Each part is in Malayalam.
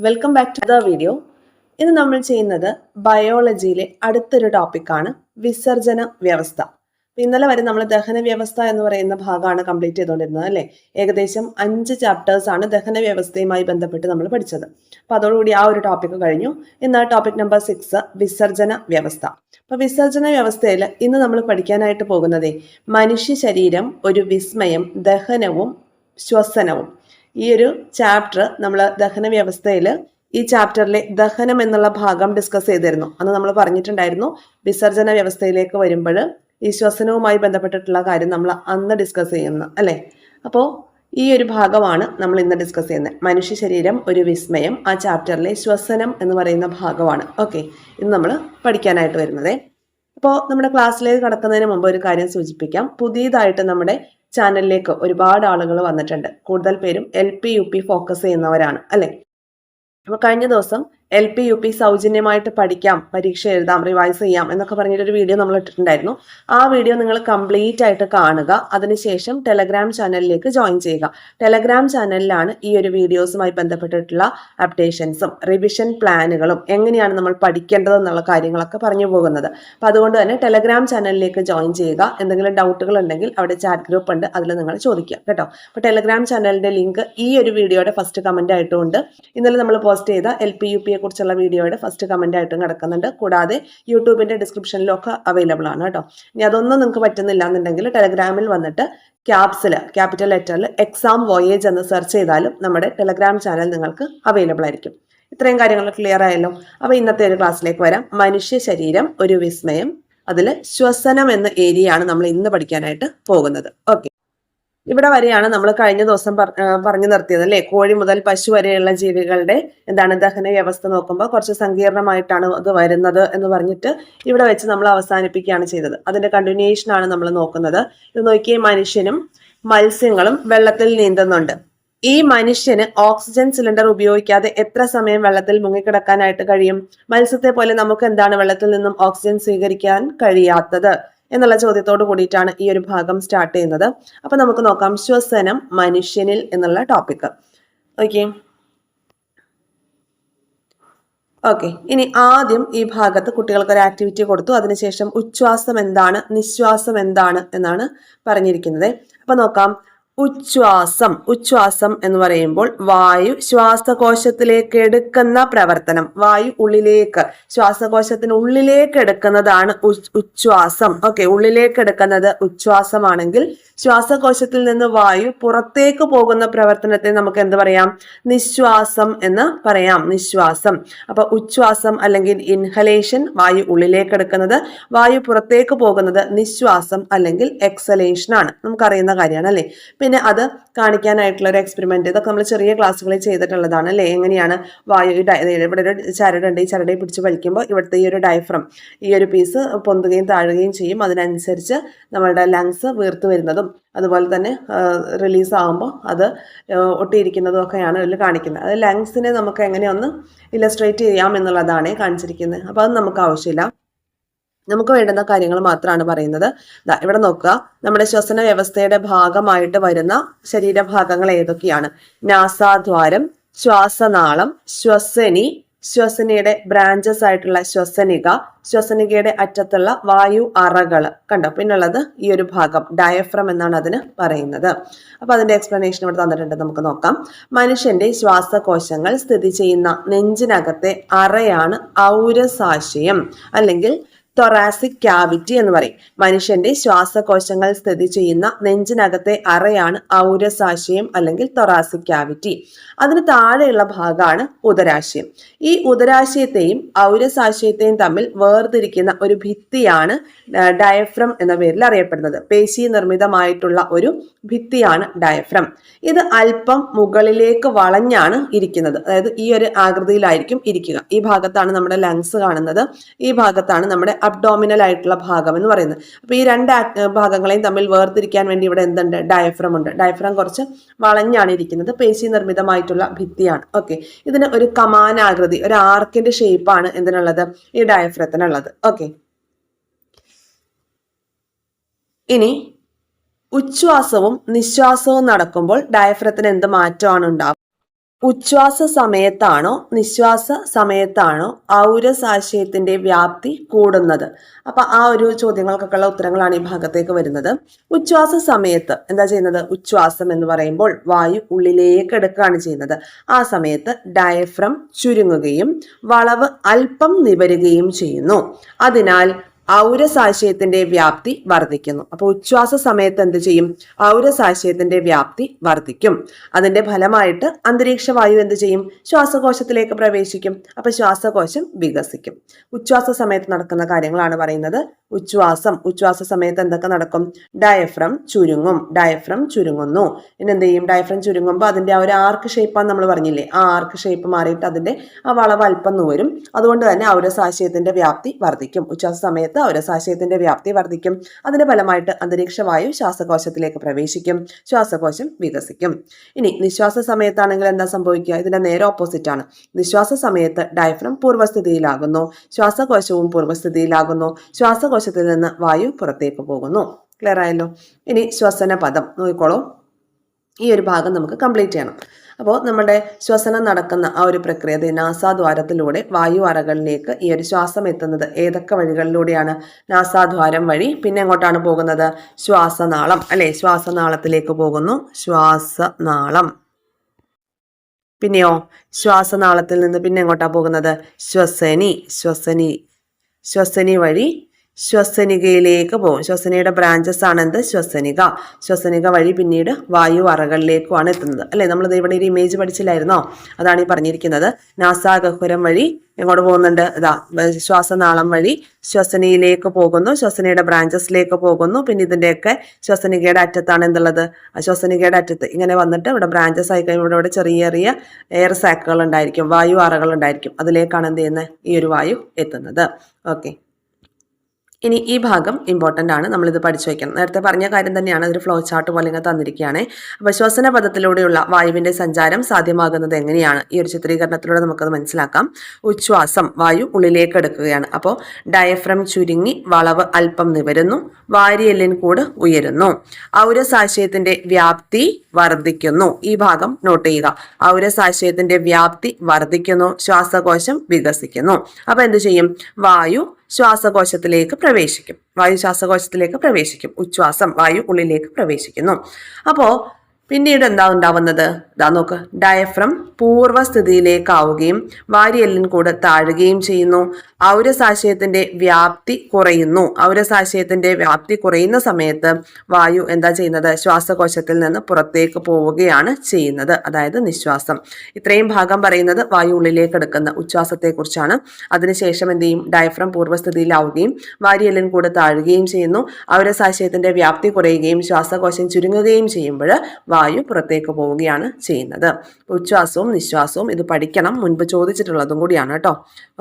Welcome back to the video. ഇന്ന് നമ്മൾ ചെയ്യുന്നത് ബയോളജിയിലെ അടുത്തൊരു ടോപ്പിക്കാണ് വിസർജന വ്യവസ്ഥ. ഇന്നലെ വരെ നമ്മൾ ദഹന വ്യവസ്ഥ എന്ന് പറയുന്ന ഭാഗമാണ് കംപ്ലീറ്റ് ചെയ്തുകൊണ്ടിരുന്നത് അല്ലേ. ഏകദേശം 5 ചാപ്റ്റേഴ്സ് ആണ് ദഹന വ്യവസ്ഥയുമായി ബന്ധപ്പെട്ട് നമ്മൾ പഠിച്ചത്. അപ്പോൾ അതോടുകൂടി ആ ഒരു ടോപ്പിക്ക് കഴിഞ്ഞു. ഇന്ന് ടോപ്പിക് നമ്പർ 6 വിസർജന വ്യവസ്ഥ. അപ്പോൾ വിസർജന വ്യവസ്ഥയിൽ ഇന്ന് നമ്മൾ പഠിക്കാനായിട്ട് പോകുന്നത് മനുഷ്യ ശരീരം ഒരു വിസ്മയം, ദഹനവും ശ്വസനവും. ഈ ഒരു ചാപ്റ്റർ നമ്മൾ ദഹന വ്യവസ്ഥയിൽ ഈ ചാപ്റ്ററിലെ ദഹനം എന്നുള്ള ഭാഗം ഡിസ്കസ് ചെയ്തിരുന്നു. അന്ന് നമ്മൾ പറഞ്ഞിട്ടുണ്ടായിരുന്നു വിസർജന വ്യവസ്ഥയിലേക്ക് വരുമ്പോൾ ഈ ശ്വസനവുമായി ബന്ധപ്പെട്ടിട്ടുള്ള കാര്യം നമ്മൾ അന്ന് ഡിസ്കസ് ചെയ്യുന്നു അല്ലേ. അപ്പോൾ ഈ ഒരു ഭാഗമാണ് നമ്മൾ ഇന്ന് ഡിസ്കസ് ചെയ്യുന്നത്. മനുഷ്യ ശരീരം ഒരു വിസ്മയം, ആ ചാപ്റ്ററിലെ ശ്വസനം എന്ന് പറയുന്ന ഭാഗമാണ്. ഓക്കെ, ഇന്ന് നമ്മൾ പഠിക്കാനായിട്ട് വരുന്നത്. അപ്പോൾ നമ്മുടെ ക്ലാസ്സിലേക്ക് കടക്കുന്നതിന് മുമ്പ് ഒരു കാര്യം സൂചിപ്പിക്കാം. പുതിയതായിട്ട് നമ്മുടെ ചാനലിലേക്ക് ഒരുപാട് ആളുകൾ വന്നിട്ടുണ്ട്. കൂടുതൽ പേരും LP UP ഫോക്കസ് ചെയ്യുന്നവരാണ് അല്ലേ. അപ്പോൾ കഴിഞ്ഞ ദിവസം LP UP സൗജന്യമായിട്ട് പഠിക്കാം, പരീക്ഷ എഴുതാം, റിവൈസ് ചെയ്യാം എന്നൊക്കെ പറഞ്ഞിട്ടൊരു വീഡിയോ നമ്മൾ ഇട്ടിട്ടുണ്ടായിരുന്നു. ആ വീഡിയോ നിങ്ങൾ കംപ്ലീറ്റ് ആയിട്ട് കാണുക. അതിനുശേഷം ടെലഗ്രാം ചാനലിലേക്ക് ജോയിൻ ചെയ്യുക. ടെലഗ്രാം ചാനലിലാണ് ഈ ഒരു വീഡിയോസുമായി ബന്ധപ്പെട്ടിട്ടുള്ള അപ്ഡേഷൻസും റിവിഷൻ പ്ലാനുകളും എങ്ങനെയാണ് നമ്മൾ പഠിക്കേണ്ടത് എന്നുള്ള കാര്യങ്ങളൊക്കെ പറഞ്ഞു പോകുന്നത്. അപ്പോൾ അതുകൊണ്ട് തന്നെ ടെലഗ്രാം ചാനലിലേക്ക് ജോയിൻ ചെയ്യുക. എന്തെങ്കിലും ഡൗട്ടുകൾ ഉണ്ടെങ്കിൽ അവിടെ ചാറ്റ് ഗ്രൂപ്പ് ഉണ്ട്, അതിൽ നിങ്ങൾ ചോദിക്കുക കേട്ടോ. അപ്പോൾ ടെലഗ്രാം ചാനലിൻ്റെ ലിങ്ക് ഈ ഒരു വീഡിയോയുടെ ഫസ്റ്റ് കമൻ്റ് ആയിട്ടുമുണ്ട്. ഇന്നലെ നമ്മൾ പോസ്റ്റ് ചെയ്ത LP UP കുറിച്ചുള്ള വീഡിയോയുടെ ഫസ്റ്റ് കമന്റ് ആയിട്ടും കിടക്കുന്നുണ്ട്. കൂടാതെ യൂട്യൂബിന്റെ ഡിസ്ക്രിപ്ഷനിലൊക്കെ അവൈലബിൾ ആണ് കേട്ടോ. ഇനി അതൊന്നും നിങ്ങൾക്ക് പറ്റുന്നില്ല എന്നുണ്ടെങ്കിൽ ടെലഗ്രാമിൽ വന്നിട്ട് ക്യാപിറ്റൽ ലെറ്ററിൽ എക്സാം വോയേജ് എന്ന് സെർച്ച് ചെയ്താലും നമ്മുടെ ടെലഗ്രാം ചാനൽ നിങ്ങൾക്ക് അവൈലബിൾ ആയിരിക്കും. ഇത്രയും കാര്യങ്ങൾ ക്ലിയർ ആയല്ലോ. അപ്പോൾ ഇന്നത്തെ ഒരു ക്ലാസ്സിലേക്ക് വരാം. മനുഷ്യ ശരീരം ഒരു വിസ്മയം, അതിൽ ശ്വസനം എന്ന ഏരിയയാണ് നമ്മൾ ഇന്ന് പഠിക്കാനായിട്ട് പോകുന്നത്. ഓക്കെ, ഇവിടെ വരെയാണ് നമ്മൾ കഴിഞ്ഞ ദിവസം പറഞ്ഞു നിർത്തിയത് അല്ലേ. കോഴി മുതൽ പശു വരെയുള്ള ജീവികളുടെ ദഹന വ്യവസ്ഥ നോക്കുമ്പോൾ കുറച്ച് സങ്കീർണമായിട്ടാണ് അത് വരുന്നത് എന്ന് പറഞ്ഞിട്ട് ഇവിടെ വെച്ച് നമ്മൾ അവസാനിപ്പിക്കുകയാണ് ചെയ്തത്. അതിന്റെ കണ്ടിന്യൂഷൻ ആണ് നമ്മൾ നോക്കുന്നത്. ഇത് നോക്കിയേ, മനുഷ്യനും മത്സ്യങ്ങളും വെള്ളത്തിൽ നീന്തുന്നുണ്ട്. ഈ മനുഷ്യന് ഓക്സിജൻ സിലിണ്ടർ ഉപയോഗിക്കാതെ എത്ര സമയം വെള്ളത്തിൽ മുങ്ങിക്കിടക്കാനായിട്ട് കഴിയും? മത്സ്യത്തെ പോലെ നമുക്ക് എന്താണ് വെള്ളത്തിൽ നിന്നും ഓക്സിജൻ സ്വീകരിക്കാൻ കഴിയാത്തത് എന്നുള്ള ചോദ്യത്തോട് കൂടിയിട്ടാണ് ഈ ഒരു ഭാഗം സ്റ്റാർട്ട് ചെയ്യുന്നത്. അപ്പൊ നമുക്ക് നോക്കാം ശ്വസനം മനുഷ്യനിൽ എന്നുള്ള ടോപ്പിക്. ഓക്കെ, ഇനി ആദ്യം ഈ ഭാഗത്ത് കുട്ടികൾക്ക് ഒരു ആക്ടിവിറ്റി കൊടുത്തു. അതിനുശേഷം ഉച്ഛ്വാസം എന്താണ്, നിശ്വാസം എന്താണ് എന്നാണ് പറഞ്ഞിരിക്കുന്നത്. അപ്പൊ നോക്കാം. ഉച്ഛ്വാസം എന്ന് പറയുമ്പോൾ വായു ശ്വാസകോശത്തിലേക്ക് എടുക്കുന്ന പ്രവർത്തനം. വായു ഉള്ളിലേക്ക്, ശ്വാസകോശത്തിന് ഉള്ളിലേക്ക് എടുക്കുന്നതാണ് ഉച്ഛ്വാസം. ഓക്കെ, ഉള്ളിലേക്ക് എടുക്കുന്നത് ഉച്ഛ്വാസമാണെങ്കിൽ ശ്വാസകോശത്തിൽ നിന്ന് വായു പുറത്തേക്ക് പോകുന്ന പ്രവർത്തനത്തെ നമുക്ക് എന്ത് പറയാം? നിശ്വാസം എന്ന് പറയാം. നിശ്വാസം. അപ്പൊ ഉച്ഛ്വാസം അല്ലെങ്കിൽ ഇൻഹലേഷൻ വായു ഉള്ളിലേക്ക് എടുക്കുന്നത്, വായു പുറത്തേക്ക് പോകുന്നത് നിശ്വാസം അല്ലെങ്കിൽ എക്സലേഷൻ ആണ്. നമുക്കറിയുന്ന കാര്യമാണ് അല്ലേ. പിന്നെ അത് കാണിക്കാനായിട്ടുള്ള ഒരു എക്സ്പെരിമെന്റ്, ഇതൊക്കെ നമ്മൾ ചെറിയ ക്ലാസ്സുകളിൽ ചെയ്തിട്ടുള്ളതാണ് അല്ലേ. എങ്ങനെയാണ് വായു, ഇവിടെ ഒരു ചരടുണ്ട്, ഈ ചരടയെ പിടിച്ച് വലിക്കുമ്പോൾ ഇവിടുത്തെ ഈ ഒരു ഡയഫ്രം, ഈ ഒരു പീസ് പൊന്തുകയും താഴുകയും ചെയ്യും. അതിനനുസരിച്ച് നമ്മളുടെ ലങ്സ് വീർത്ത് വരുന്നതും അതുപോലെ തന്നെ റിലീസ് ആകുമ്പോൾ അത് ഒട്ടിയിരിക്കുന്നതും ഒക്കെയാണ് ഇതിൽ കാണിക്കുന്നത്. അത് ലങ്സിനെ നമുക്ക് എങ്ങനെ ഒന്ന് ഇലസ്ട്രേറ്റ് ചെയ്യാം എന്നുള്ളതാണ് കാണിച്ചിരിക്കുന്നത്. അപ്പോൾ അത് നമുക്ക് ആവശ്യമില്ല, നമുക്ക് വേണ്ടുന്ന കാര്യങ്ങൾ മാത്രമാണ് പറയുന്നത്. ഇവിടെ നോക്കുക, നമ്മുടെ ശ്വസന വ്യവസ്ഥയുടെ ഭാഗമായിട്ട് വരുന്ന ശരീരഭാഗങ്ങൾ ഏതൊക്കെയാണ്? നാസാദ്വാരം, ശ്വാസനാളം, ശ്വസനി, ശ്വസനിയുടെ ബ്രാഞ്ചസ് ആയിട്ടുള്ള ശ്വസനിക, ശ്വസനികയുടെ അറ്റത്തുള്ള വായു അറകൾ കണ്ടോ. പിന്നുള്ളത് ഈ ഒരു ഭാഗം ഡയഫ്രം എന്നാണ് അതിന് പറയുന്നത്. അപ്പൊ അതിന്റെ എക്സ്പ്ലനേഷൻ ഇവിടെ തന്നിട്ടുണ്ട്, നമുക്ക് നോക്കാം. മനുഷ്യന്റെ ശ്വാസകോശങ്ങൾ സ്ഥിതി ചെയ്യുന്ന നെഞ്ചിനകത്തെ അറയാണ് ഔരസാശയം അല്ലെങ്കിൽ തൊറാസിക് ക്യാവിറ്റി എന്ന് പറയും. മനുഷ്യന്റെ ശ്വാസകോശങ്ങൾ സ്ഥിതി ചെയ്യുന്ന നെഞ്ചിനകത്തെ അറയാണ് ഔരസാശയം അല്ലെങ്കിൽ തൊറാസിക് ക്യാവിറ്റി. അതിന് താഴെയുള്ള ഭാഗമാണ് ഉദരാശയം. ഈ ഉദരാശയത്തെയും ഔരസാശയത്തെയും തമ്മിൽ വേർതിരിക്കുന്ന ഒരു ഭിത്തിയാണ് ഡയഫ്രം എന്ന പേരിൽ അറിയപ്പെടുന്നത്. പേശി നിർമ്മിതമായിട്ടുള്ള ഒരു ഭിത്തിയാണ് ഡയഫ്രം. ഇത് അല്പം മുകളിലേക്ക് വളഞ്ഞാണ് ഇരിക്കുന്നത്. അതായത് ഈ ഒരു ആകൃതിയിലായിരിക്കും ഇരിക്കുക. ഈ ഭാഗത്താണ് നമ്മുടെ ലങ്സ് കാണുന്നത്, ഈ ഭാഗത്താണ് നമ്മുടെ അബ്ഡോമിനൽ ആയിട്ടുള്ള ഭാഗം എന്ന് പറയുന്നത്. അപ്പൊ ഈ രണ്ട് ഭാഗങ്ങളെയും തമ്മിൽ വേർതിരിക്കാൻ വേണ്ടി ഇവിടെ എന്തുണ്ട്? ഡയഫ്രം ഉണ്ട്. ഡയഫ്രം കുറച്ച് വളഞ്ഞാണ് ഇരിക്കുന്നത്, പേശി നിർമ്മിതമായിട്ടുള്ള ഭിത്തിയാണ്. ഓക്കെ, ഇതിന് ഒരു കമാനാകൃതി, ഒരു ആർക്കിന്റെ ഷേപ്പാണ് എന്തിനുള്ളത്? ഈ ഡയഫ്രത്തിനുള്ളത്. ഓക്കെ, ഇനി ഉച്ഛ്വാസവും നിശ്വാസവും നടക്കുമ്പോൾ ഡയഫ്രത്തിന് എന്ത് മാറ്റമാണ് ഉണ്ടാവുക? ഉച്ഛ്വാസ സമയത്താണോ നിശ്വാസ സമയത്താണോ ഔരസാശയത്തിന്റെ വ്യാപ്തി കൂടുന്നത്? അപ്പൊ ആ ഒരു ചോദ്യങ്ങൾക്കൊക്കെയുള്ള ഉത്തരങ്ങളാണ് ഈ ഭാഗത്തേക്ക് വരുന്നത്. ഉച്ഛ്വാസ സമയത്ത് എന്താ ചെയ്യുന്നത്? ഉച്ഛ്വാസം എന്ന് പറയുമ്പോൾ വായു ഉള്ളിലേക്ക് എടുക്കുകയാണ് ചെയ്യുന്നത്. ആ സമയത്ത് ഡയഫ്രം ചുരുങ്ങുകയും വളവ് അല്പം നിവരുകയും ചെയ്യുന്നു. അതിനാൽ ഔരസാശയത്തിന്റെ വ്യാപ്തി വർദ്ധിക്കുന്നു. അപ്പോൾ ഉച്ഛ്വാസ സമയത്ത് എന്ത് ചെയ്യും? ഔരസാശയത്തിന്റെ വ്യാപ്തി വർദ്ധിക്കും. അതിന്റെ ഫലമായിട്ട് അന്തരീക്ഷ വായു എന്ത് ചെയ്യും? ശ്വാസകോശത്തിലേക്ക് പ്രവേശിക്കും. അപ്പൊ ശ്വാസകോശം വികസിക്കും. ഉച്ഛ്വാസ സമയത്ത് നടക്കുന്ന കാര്യങ്ങളാണ് പറയുന്നത്. ഉച്ഛ്വാസ സമയത്ത് എന്തൊക്കെ നടക്കും? ഡയഫ്രം ചുരുങ്ങും. ഡയഫ്രം ചുരുങ്ങുന്നു. പിന്നെ എന്ത് ചെയ്യും? ഡയഫ്രം ചുരുങ്ങുമ്പോൾ അതിന്റെ ആ ഒരു ആർക്ക് ഷേപ്പാന്ന് നമ്മൾ പറഞ്ഞില്ലേ, ആ ആർക്ക് ഷേപ്പ് മാറിയിട്ട് അതിന്റെ ആ വളവ് അല്പം വരും. അതുകൊണ്ട് തന്നെ ഔരസാശയത്തിന്റെ വ്യാപ്തി വർദ്ധിക്കും. ഉച്ഛ്വാസ സമയത്ത് ഔരസാശയത്തിന്റെ വ്യാപ്തി വർദ്ധിക്കും. അതിന്റെ ഫലമായിട്ട് അന്തരീക്ഷ വായു ശ്വാസകോശത്തിലേക്ക് പ്രവേശിക്കും. ശ്വാസകോശം വികസിക്കും. ഇനി നിശ്വാസ സമയത്താണെങ്കിൽ എന്താ സംഭവിക്കുക? ഇതിന്റെ നേരെ ഓപ്പോസിറ്റ് ആണ്. നിശ്വാസ സമയത്ത് ഡയഫ്രം പൂർവ്വസ്ഥിതിയിലാകുന്നു. ശ്വാസകോശവും പൂർവ്വസ്ഥിതിയിലാകുന്നു. ശ്വാസകോശത്തിൽ നിന്ന് വായു പുറത്തേക്ക് പോകുന്നു. ക്ലിയർ ആയല്ലോ? ഇനി ശ്വസന പദം നോക്കിക്കോളൂ. ഈ ഒരു ഭാഗം നമുക്ക് കംപ്ലീറ്റ് ചെയ്യണം. അപ്പോൾ നമ്മുടെ ശ്വസനം നടക്കുന്ന ആ ഒരു പ്രക്രിയ നാസാദ്വാരത്തിലൂടെ വായു അറകളിലേക്ക് ഈ ഒരു ശ്വാസം എത്തുന്നത് ഏതൊക്കെ വഴികളിലൂടെയാണ്? നാസാദ്വാരം വഴി. പിന്നെ എങ്ങോട്ടാണ് പോകുന്നത്? ശ്വാസനാളം അല്ലെ? ശ്വാസനാളത്തിലേക്ക് പോകുന്നു. ശ്വാസനാളം. പിന്നെയോ ശ്വാസനാളത്തിൽ നിന്ന് പിന്നെ എങ്ങോട്ടാ പോകുന്നത്? ശ്വസനി വഴി ശ്വസനികയിലേക്ക് പോകും. ശ്വസനിയുടെ ബ്രാഞ്ചസ് ആണ് എന്ത്? ശ്വസനിക വഴി പിന്നീട് വായു അറകളിലേക്കുമാണ് എത്തുന്നത് അല്ലെ? നമ്മളിത് ഇവിടെ ഒരു ഇമേജ് പഠിച്ചില്ലായിരുന്നോ? അതാണ് ഈ പറഞ്ഞിരിക്കുന്നത്. നാസാഗഹ്വരം വഴി എങ്ങോട്ട് പോകുന്നുണ്ട്? ശ്വാസനാളം വഴി ശ്വസനിയിലേക്ക് പോകുന്നു. ശ്വസനയുടെ ബ്രാഞ്ചസിലേക്ക് പോകുന്നു. പിന്നെ ഇതിന്റെയൊക്കെ ശ്വസനികയുടെ അറ്റത്താണ് എന്തുള്ളത്? ശ്വസനികയുടെ അറ്റത്ത് ഇങ്ങനെ വന്നിട്ട് ഇവിടെ ബ്രാഞ്ചസ് ആയി കഴിയുമ്പോൾ ഇവിടെ ചെറിയ ചെറിയ എയർ സാക്കുകൾ ഉണ്ടായിരിക്കും, വായു അറകൾ ഉണ്ടായിരിക്കും. അതിലേക്കാണ് എന്ത് ചെയ്യുന്നത്? ഈ ഒരു വായു എത്തുന്നത്. ഓക്കെ. ഇനി ഈ ഭാഗം ഇമ്പോർട്ടൻ്റ് ആണ്, നമ്മളിത് പഠിച്ചു വയ്ക്കണം. നേരത്തെ പറഞ്ഞ കാര്യം തന്നെയാണ്, അതൊരു ഫ്ലോ ചാർട്ട് പോലെ ഇങ്ങനെ തന്നിരിക്കുകയാണ്. അപ്പോൾ ശ്വസന പദത്തിലൂടെയുള്ള വായുവിൻ്റെ സഞ്ചാരം സാധ്യമാകുന്നത് എങ്ങനെയാണ്? ഈ ഒരു ചിത്രീകരണത്തിലൂടെ നമുക്കത് മനസ്സിലാക്കാം. ഉച്ഛ്വാസം, വായു ഉള്ളിലേക്ക് എടുക്കുകയാണ്. അപ്പോൾ ഡയഫ്രം ചുരുങ്ങി വളവ് അല്പം നിവരുന്നു. വാരിയെല്ലിൻ കൂട് ഉയരുന്നു. ഔരസാശയത്തിന്റെ വ്യാപ്തി വർദ്ധിക്കുന്നു. ഈ ഭാഗം നോട്ട് ചെയ്യുക. ഔരസാശയത്തിന്റെ വ്യാപ്തി വർദ്ധിക്കുന്നു. ശ്വാസകോശം വികസിക്കുന്നു. അപ്പൊ എന്ത് ചെയ്യും? വായു ശ്വാസകോശത്തിലേക്ക് പ്രവേശിക്കും. ഉച്ഛ്വാസം, വായു ഉള്ളിലേക്ക് പ്രവേശിക്കുന്നു. അപ്പോ പിന്നീട് എന്താ ഉണ്ടാവുന്നത്? ഇതാ നോക്ക്. ഡയഫ്രം പൂർവ്വസ്ഥിതിയിലേക്കാവുകയും വാരിയെല്ലിൻ കൂടെ താഴുകയും ചെയ്യുന്നു. ഔരസാശയത്തിന്റെ വ്യാപ്തി കുറയുന്നു. ഔരസാശയത്തിന്റെ വ്യാപ്തി കുറയുന്ന സമയത്ത് വായു എന്താ ചെയ്യുന്നത്? ശ്വാസകോശത്തിൽ നിന്ന് പുറത്തേക്ക് പോവുകയാണ് ചെയ്യുന്നത്, അതായത് നിശ്വാസം. ഇത്രയും ഭാഗം പറയുന്നത് വായു ഉള്ളിലേക്ക് എടുക്കുന്ന ഉച്ഛ്വാസത്തെക്കുറിച്ചാണ്. അതിനുശേഷം എന്ത് ചെയ്യും? ഡയഫ്രം പൂർവ്വസ്ഥിതിയിലാവുകയും വാരിയെല്ലിൻ കൂടെ താഴുകയും ചെയ്യുന്നു. ഔരസാശയത്തിന്റെ വ്യാപ്തി കുറയുകയും ശ്വാസകോശം ചുരുങ്ങുകയും ചെയ്യുമ്പോൾ വായു പുറത്തേക്ക് പോവുകയാണ് ചെയ്യുന്നത്. ഉച്ഛ്വാസവും നിശ്വാസവും ഇത് പഠിക്കണം, മുൻപ് ചോദിച്ചിട്ടുള്ളതും കൂടിയാണ് കേട്ടോ.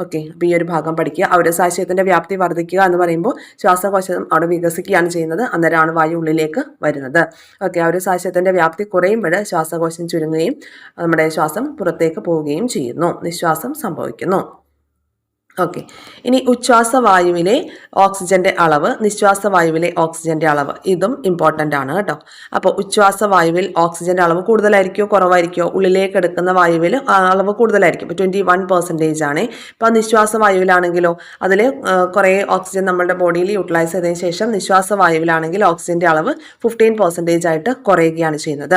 ഓക്കെ. അപ്പോൾ ഈ ഒരു ഭാഗം പഠിക്കുക. ഔരസാശയത്തിന്റെ വ്യാപ്തി വർദ്ധിക്കുക എന്ന് പറയുമ്പോൾ ശ്വാസകോശം അവിടെ വികസിക്കുകയാണ് ചെയ്യുന്നത്, അന്നേരമാണ് വായു ഉള്ളിലേക്ക് വരുന്നത്. ഓക്കെ. ഔരസാശയത്തിന്റെ വ്യാപ്തി കുറയുമ്പോൾ ശ്വാസകോശം ചുരുങ്ങുകയും നമ്മുടെ ശ്വാസം പുറത്തേക്ക് പോവുകയും ചെയ്യുന്നു, നിശ്വാസം സംഭവിക്കുന്നു. ഓക്കെ. ഇനി ഉച്ഛ്വാസവായുവിലെ ഓക്സിജന്റെ അളവ്, നിശ്വാസവായുവിലെ ഓക്സിജന്റെ അളവ്, ഇതും ഇമ്പോർട്ടൻ്റ് ആണ് കേട്ടോ. അപ്പോൾ ഉച്ഛ്വാസവായുവിൽ ഓക്സിജന്റെ അളവ് കൂടുതലായിരിക്കുമോ കുറവായിരിക്കുമോ? ഉള്ളിലേക്ക് എടുക്കുന്ന വായുവിൽ അളവ് കൂടുതലായിരിക്കും. 21% ആണ്. ഇപ്പോൾ നിശ്വാസവായുവിലാണെങ്കിലോ അതിൽ കുറേ ഓക്സിജൻ നമ്മുടെ ബോഡിയിൽ യൂട്ടിലൈസ് ചെയ്തതിന് ശേഷം നിശ്വാസവായുവിലാണെങ്കിൽ ഓക്സിജന്റെ അളവ് 15% ആയിട്ട് കുറയുകയാണ് ചെയ്യുന്നത്.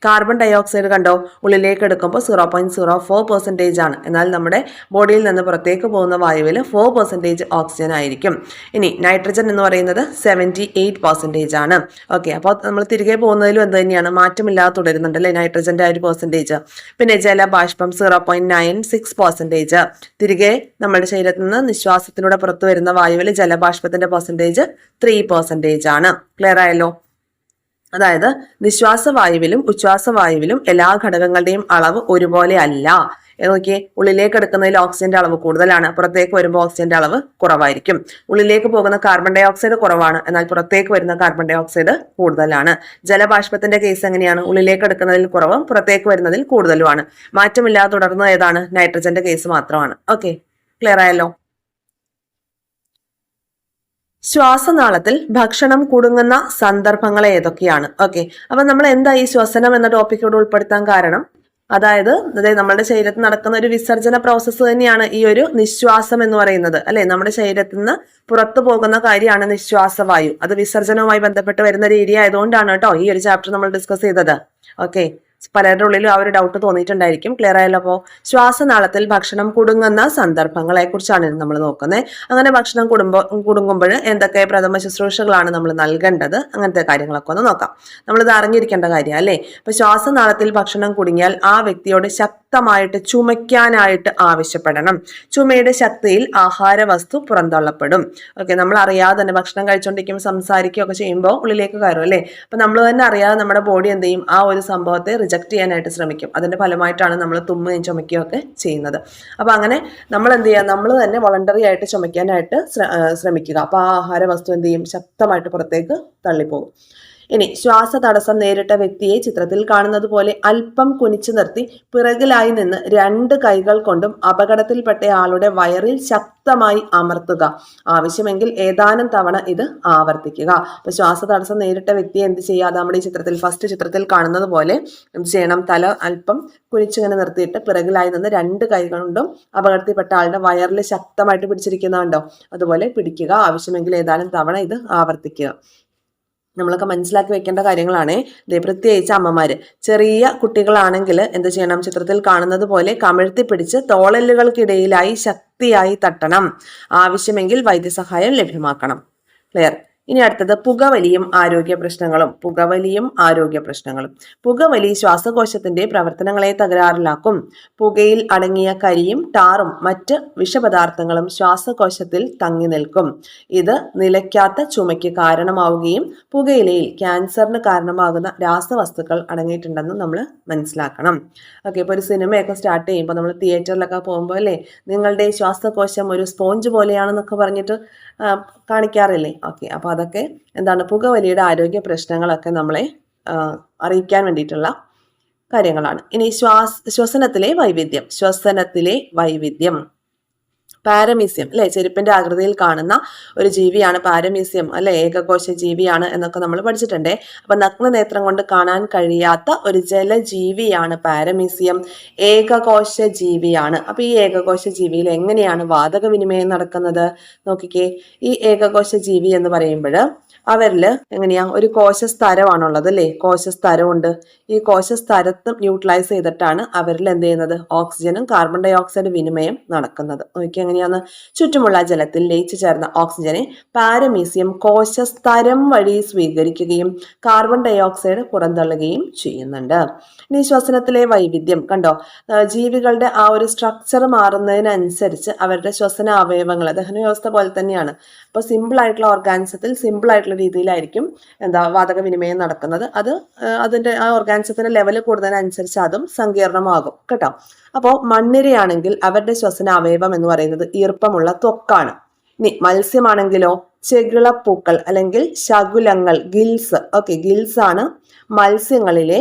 കാർബൺ ഡൈ ഓക്സൈഡ് കണ്ടോ, ഉള്ളിലേക്ക് എടുക്കുമ്പോൾ 0.04% ആണ്. എന്നാൽ നമ്മുടെ ബോഡിയിൽ നിന്ന് പുറത്തേക്ക് പോകുന്ന വായുവിൽ 4% ഓക്സിജൻ ആയിരിക്കും. ഇനി നൈട്രജൻ എന്ന് പറയുന്നത് 78% ആണ്. ഓക്കെ. അപ്പോൾ നമ്മൾ തിരികെ പോകുന്നതിലും എന്ത് തന്നെയാണ്? മാറ്റമില്ലാതെ തുടരുന്നുണ്ട് അല്ലേ നൈട്രജന്റെ ആ ഒരു പെർസെൻറ്റേജ്. പിന്നെ ജലബാഷ്പം 0.96%. തിരികെ നമ്മുടെ ശരീരത്തിൽ നിന്ന് നിശ്വാസത്തിലൂടെ പുറത്തു വരുന്ന വായുവിൽ ജലബാഷ്പത്തിന്റെ പെർസെൻറ്റേജ് 3% ആണ്. ക്ലിയർ ആയല്ലോ? അതായത് നിശ്വാസവായുവിലും ഉച്ഛ്വാസവായുവിലും എല്ലാ ഘടകങ്ങളുടെയും അളവ് ഒരുപോലെ അല്ല. നോക്കിയേ, ഉള്ളിലേക്ക് എടുക്കുന്നതിൽ ഓക്സിജന്റെ അളവ് കൂടുതലാണ്, പുറത്തേക്ക് വരുമ്പോൾ ഓക്സിജന്റെ അളവ് കുറവായിരിക്കും. ഉള്ളിലേക്ക് പോകുന്ന കാർബൺ ഡൈ ഓക്സൈഡ് കുറവാണ്, എന്നാൽ പുറത്തേക്ക് വരുന്ന കാർബൺ ഡൈ ഓക്സൈഡ് കൂടുതലാണ്. ജലബാഷ്പത്തിന്റെ കേസ് എങ്ങനെയാണ്? ഉള്ളിലേക്ക് എടുക്കുന്നതിൽ കുറവും പുറത്തേക്ക് വരുന്നതിൽ കൂടുതലുമാണ്. മാറ്റമില്ലാതെ തുടർന്ന് ഏതാണ്? നൈട്രജന്റെ കേസ് മാത്രമാണ്. ഓക്കെ. ക്ലിയർ ആയല്ലോ? ശ്വാസനാളത്തിൽ ഭക്ഷണം കുടുങ്ങുന്ന സന്ദർഭങ്ങൾ ഏതൊക്കെയാണ്? ഓക്കെ. അപ്പൊ നമ്മൾ എന്താ ഈ ശ്വസനം എന്ന ടോപ്പിക്കോട് ഉൾപ്പെടുത്താൻ കാരണം? അതായത് നമ്മുടെ ശരീരത്തിൽ നടക്കുന്ന ഒരു വിസർജന പ്രോസസ്സ് തന്നെയാണ് ഈ ഒരു നിശ്വാസം എന്ന് പറയുന്നത്, അല്ലെ? നമ്മുടെ ശരീരത്തിൽ നിന്ന് പുറത്തു പോകുന്ന കാര്യമാണ് നിശ്വാസവായു. അത് വിസർജനവുമായി ബന്ധപ്പെട്ട് വരുന്ന ഒരു ഏരിയ ആയതുകൊണ്ടാണ് കേട്ടോ ഈ ഒരു ചാപ്റ്റർ നമ്മൾ ഡിസ്കസ് ചെയ്തത്. ഓക്കെ, പലരുടെ ഉള്ളിലും ആ ഒരു ഡൗട്ട് തോന്നിയിട്ടുണ്ടായിരിക്കും. ക്ലിയർ ആയല്ലോ? അപ്പോൾ ശ്വാസനാളത്തിൽ ഭക്ഷണം കുടുങ്ങുന്ന സന്ദർഭങ്ങളെ കുറിച്ചാണ് നമ്മൾ നോക്കുന്നത്. അങ്ങനെ ഭക്ഷണം കുടുങ്ങുമ്പോൾ എന്തൊക്കെ പ്രഥമ ശുശ്രൂഷകളാണ് നമ്മൾ നൽകേണ്ടത്, അങ്ങനത്തെ കാര്യങ്ങളൊക്കെ ഒന്ന് നോക്കാം. നമ്മളിത് അറിഞ്ഞിരിക്കേണ്ട കാര്യം അല്ലേ? അപ്പൊ ശ്വാസനാളത്തിൽ ഭക്ഷണം കുടുങ്ങിയാൽ ആ വ്യക്തിയോട് ശക്തമായിട്ട് ചുമയ്ക്കാനായിട്ട് ആവശ്യപ്പെടണം. ചുമയുടെ ശക്തിയിൽ ആഹാര വസ്തു പുറന്തള്ളപ്പെടും. ഓക്കെ, നമ്മൾ അറിയാതെ തന്നെ ഭക്ഷണം കഴിച്ചുകൊണ്ടിരിക്കുമ്പോൾ സംസാരിക്കുകയൊക്കെ ചെയ്യുമ്പോൾ ഉള്ളിലേക്ക് കയറും അല്ലേ? അപ്പൊ നമ്മൾ തന്നെ അറിയാതെ നമ്മുടെ ബോഡി എന്ത് ചെയ്യും, ആ ഒരു സംഭവത്തെ റിജക്ട് ചെയ്യാനായിട്ട് ശ്രമിക്കും. അതിന്റെ ഫലമായിട്ടാണ് നമ്മൾ തുമ്മുകയും ചുമയ്ക്കുകയും ഒക്കെ ചെയ്യുന്നത്. അപ്പൊ അങ്ങനെ നമ്മൾ എന്ത് ചെയ്യുക, നമ്മൾ തന്നെ വോളണ്ടറി ആയിട്ട് ചുമയ്ക്കാനായിട്ട് ശ്രമിക്കുക. അപ്പൊ ആ ആഹാര വസ്തു എന്ത് ചെയ്യും, ശക്തമായിട്ട് പുറത്തേക്ക് തള്ളിപ്പോകും. ഇനി ശ്വാസതടസ്സം നേരിട്ട വ്യക്തിയെ ചിത്രത്തിൽ കാണുന്നത് പോലെ അല്പം കുനിച്ചു നിർത്തി പിറകിലായി നിന്ന് 2 കൈകൾ കൊണ്ടും അപകടത്തിൽപ്പെട്ട ആളുടെ വയറിൽ ശക്തമായി അമർത്തുക. ആവശ്യമെങ്കിൽ ഏതാനും തവണ ഇത് ആവർത്തിക്കുക. അപ്പൊ ശ്വാസതടസ്സം നേരിട്ട വ്യക്തിയെ എന്ത് ചെയ്യുക, നമ്മുടെ ഈ ചിത്രത്തിൽ ഫസ്റ്റ് ചിത്രത്തിൽ കാണുന്നത് പോലെ എന്ത് ചെയ്യണം, തല അല്പം കുനിച്ചിങ്ങനെ നിർത്തിയിട്ട് പിറകിലായി നിന്ന് 2 കൈകൾ കൊണ്ടും അപകടത്തിൽപ്പെട്ട ആളുടെ വയറിൽ ശക്തമായിട്ട് പിടിച്ചിരിക്കുന്നുണ്ടോ, അതുപോലെ പിടിക്കുക. ആവശ്യമെങ്കിൽ ഏതാനും തവണ ഇത് ആവർത്തിക്കുക. നമ്മളൊക്കെ മനസ്സിലാക്കി വെക്കേണ്ട കാര്യങ്ങളാണ്. പ്രത്യേകിച്ച് അമ്മമാര് ചെറിയ കുട്ടികളാണെങ്കിൽ എന്ത് ചെയ്യണം, ചിത്രത്തിൽ കാണുന്നത് പോലെ കമിഴ്ത്തി പിടിച്ച് തോളലുകൾക്കിടയിലായി ശക്തിയായി തട്ടണം. ആവശ്യമെങ്കിൽ വൈദ്യസഹായം ലഭ്യമാക്കണം. ക്ലിയർ? ഇനി അടുത്തത് പുകവലിയും ആരോഗ്യ പ്രശ്നങ്ങളും. പുകവലി ശ്വാസകോശത്തിന്റെ പ്രവർത്തനങ്ങളെ തകരാറിലാക്കും. പുകയിൽ അടങ്ങിയ കരിയും ടാറും മറ്റ് വിഷപദാർത്ഥങ്ങളും ശ്വാസകോശത്തിൽ തങ്ങി നിൽക്കും. ഇത് നിലയ്ക്കാത്ത ചുമയ്ക്ക് കാരണമാവുകയും പുകയിലയിൽ ക്യാൻസറിന് കാരണമാകുന്ന രാസവസ്തുക്കൾ അടങ്ങിയിട്ടുണ്ടെന്ന് നമ്മൾ മനസ്സിലാക്കണം. ഓക്കെ, ഇപ്പോൾ ഒരു സിനിമയൊക്കെ സ്റ്റാർട്ട് ചെയ്യുമ്പോൾ നമ്മൾ തിയേറ്ററിലൊക്കെ പോകുമ്പോൾ അല്ലേ, നിങ്ങളുടെ ശ്വാസകോശം ഒരു സ്പോഞ്ച് പോലെയാണെന്നൊക്കെ പറഞ്ഞിട്ട് കാണിക്കാറില്ലേ? ഓക്കെ, അപ്പോൾ അതൊക്കെ എന്താണ്, പുകവലിയുടെ ആരോഗ്യ പ്രശ്നങ്ങളൊക്കെ നമ്മളെ അറിയിക്കാൻ വേണ്ടിയിട്ടുള്ള കാര്യങ്ങളാണ്. ഇനി ശ്വസനത്തിലെ വൈവിധ്യം. പാരമീസിയം അല്ലെ, ചെരുപ്പിന്റെ ആകൃതിയിൽ കാണുന്ന ഒരു ജീവിയാണ് പാരമീസിയം അല്ലെ, ഏകകോശ ജീവിയാണ് എന്നൊക്കെ നമ്മൾ പഠിച്ചിട്ടുണ്ട്. അപ്പൊ നഗ്നനേത്രം കൊണ്ട് കാണാൻ കഴിയാത്ത ഒരു ജലജീവിയാണ് പാരമീസിയം, ഏകകോശ ജീവിയാണ്. അപ്പൊ ഈ ഏകകോശ ജീവിയിൽ എങ്ങനെയാണ് വാതക വിനിമയം നടക്കുന്നത് നോക്കിക്കേ. ഈ ഏകകോശ ജീവി എന്ന് പറയുമ്പോൾ അവരിൽ എങ്ങനെയാ, ഒരു കോശസ്തരമാണുള്ളത് അല്ലേ, കോശസ്തരമുണ്ട്. ഈ കോശസ്തരത്തും യൂട്ടിലൈസ് ചെയ്തിട്ടാണ് അവരിൽ എന്ത് ചെയ്യുന്നത്, ഓക്സിജനും കാർബൺ ഡൈ ഓക്സൈഡ് വിനിമയം നടക്കുന്നത്. നോക്കി എങ്ങനെയാന്ന്, ചുറ്റുമുള്ള ജലത്തിൽ ലയിച്ചു ചേർന്ന ഓക്സിജനെ പാരമീസിയം കോശസ്തരം വഴി സ്വീകരിക്കുകയും കാർബൺ ഡൈ ഓക്സൈഡ് പുറന്തള്ളുകയും ചെയ്യുന്നുണ്ട്. ഇനി ശ്വസനത്തിലെ വൈവിധ്യം കണ്ടോ, ജീവികളുടെ ആ ഒരു സ്ട്രക്ചർ മാറുന്നതിനനുസരിച്ച് അവരുടെ ശ്വസന അവയവങ്ങൾ ദഹന വ്യവസ്ഥ പോലെ തന്നെയാണ്. അപ്പോൾ സിമ്പിൾ ആയിട്ടുള്ള ഓർഗാനിസത്തിൽ സിമ്പിൾ ആയിട്ടുള്ള രീതിയിലായിരിക്കും വാതക വിനിമയം നടക്കുന്നത്. അതിന്റെ ആ ഓർഗാനിസത്തിന്റെ ലെവൽ കൂടുന്നതിനനുസരിച്ച് അതും സങ്കീർണമാകും കേട്ടോ. അപ്പോൾ മണ്ണിരയാണെങ്കിൽ അവരുടെ ശ്വസന അവയവം എന്ന് പറയുന്നത് ഈർപ്പമുള്ള ത്വക്കാണ്. ഇനി മത്സ്യമാണെങ്കിലോ ചെകിളപ്പൂക്കൾ അല്ലെങ്കിൽ ശകുലങ്ങൾ, ഗിൽസ്. ഓക്കെ, ഗിൽസ് ആണ് മത്സ്യങ്ങളിലെ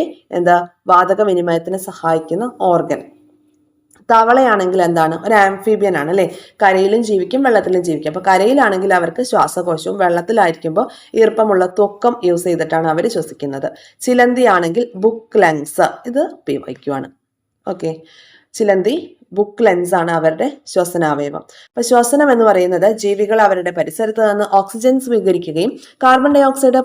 വാതക വിനിമയത്തിന് സഹായിക്കുന്ന ഓർഗൻ. തവളയാണെങ്കിൽ എന്താണ്, ഒരു ആംഫീബിയൻ ആണ് അല്ലെ, കരയിലും ജീവിക്കും വെള്ളത്തിലും ജീവിക്കും. അപ്പൊ കരയിലാണെങ്കിൽ അവർക്ക് ശ്വാസകോശവും, വെള്ളത്തിലായിരിക്കുമ്പോൾ ഈർപ്പമുള്ള ത്വക്കം യൂസ് ചെയ്തിട്ടാണ് അവർ ശ്വസിക്കുന്നത്. ചിലന്തി ആണെങ്കിൽ ബുക്ക് ലങ്സ്, ഇത് PYQ. ഓക്കെ, ചിലന്തി ബുക്ക് ലെൻസ് ആണ് അവരുടെ ശ്വസനാവയവം. അപ്പൊ ശ്വസനം എന്ന് പറയുന്നത് ജീവികൾ അവരുടെ പരിസരത്ത് നിന്ന് ഓക്സിജൻ സ്വീകരിക്കുകയും കാർബൺ ഡൈ ഓക്സൈഡ്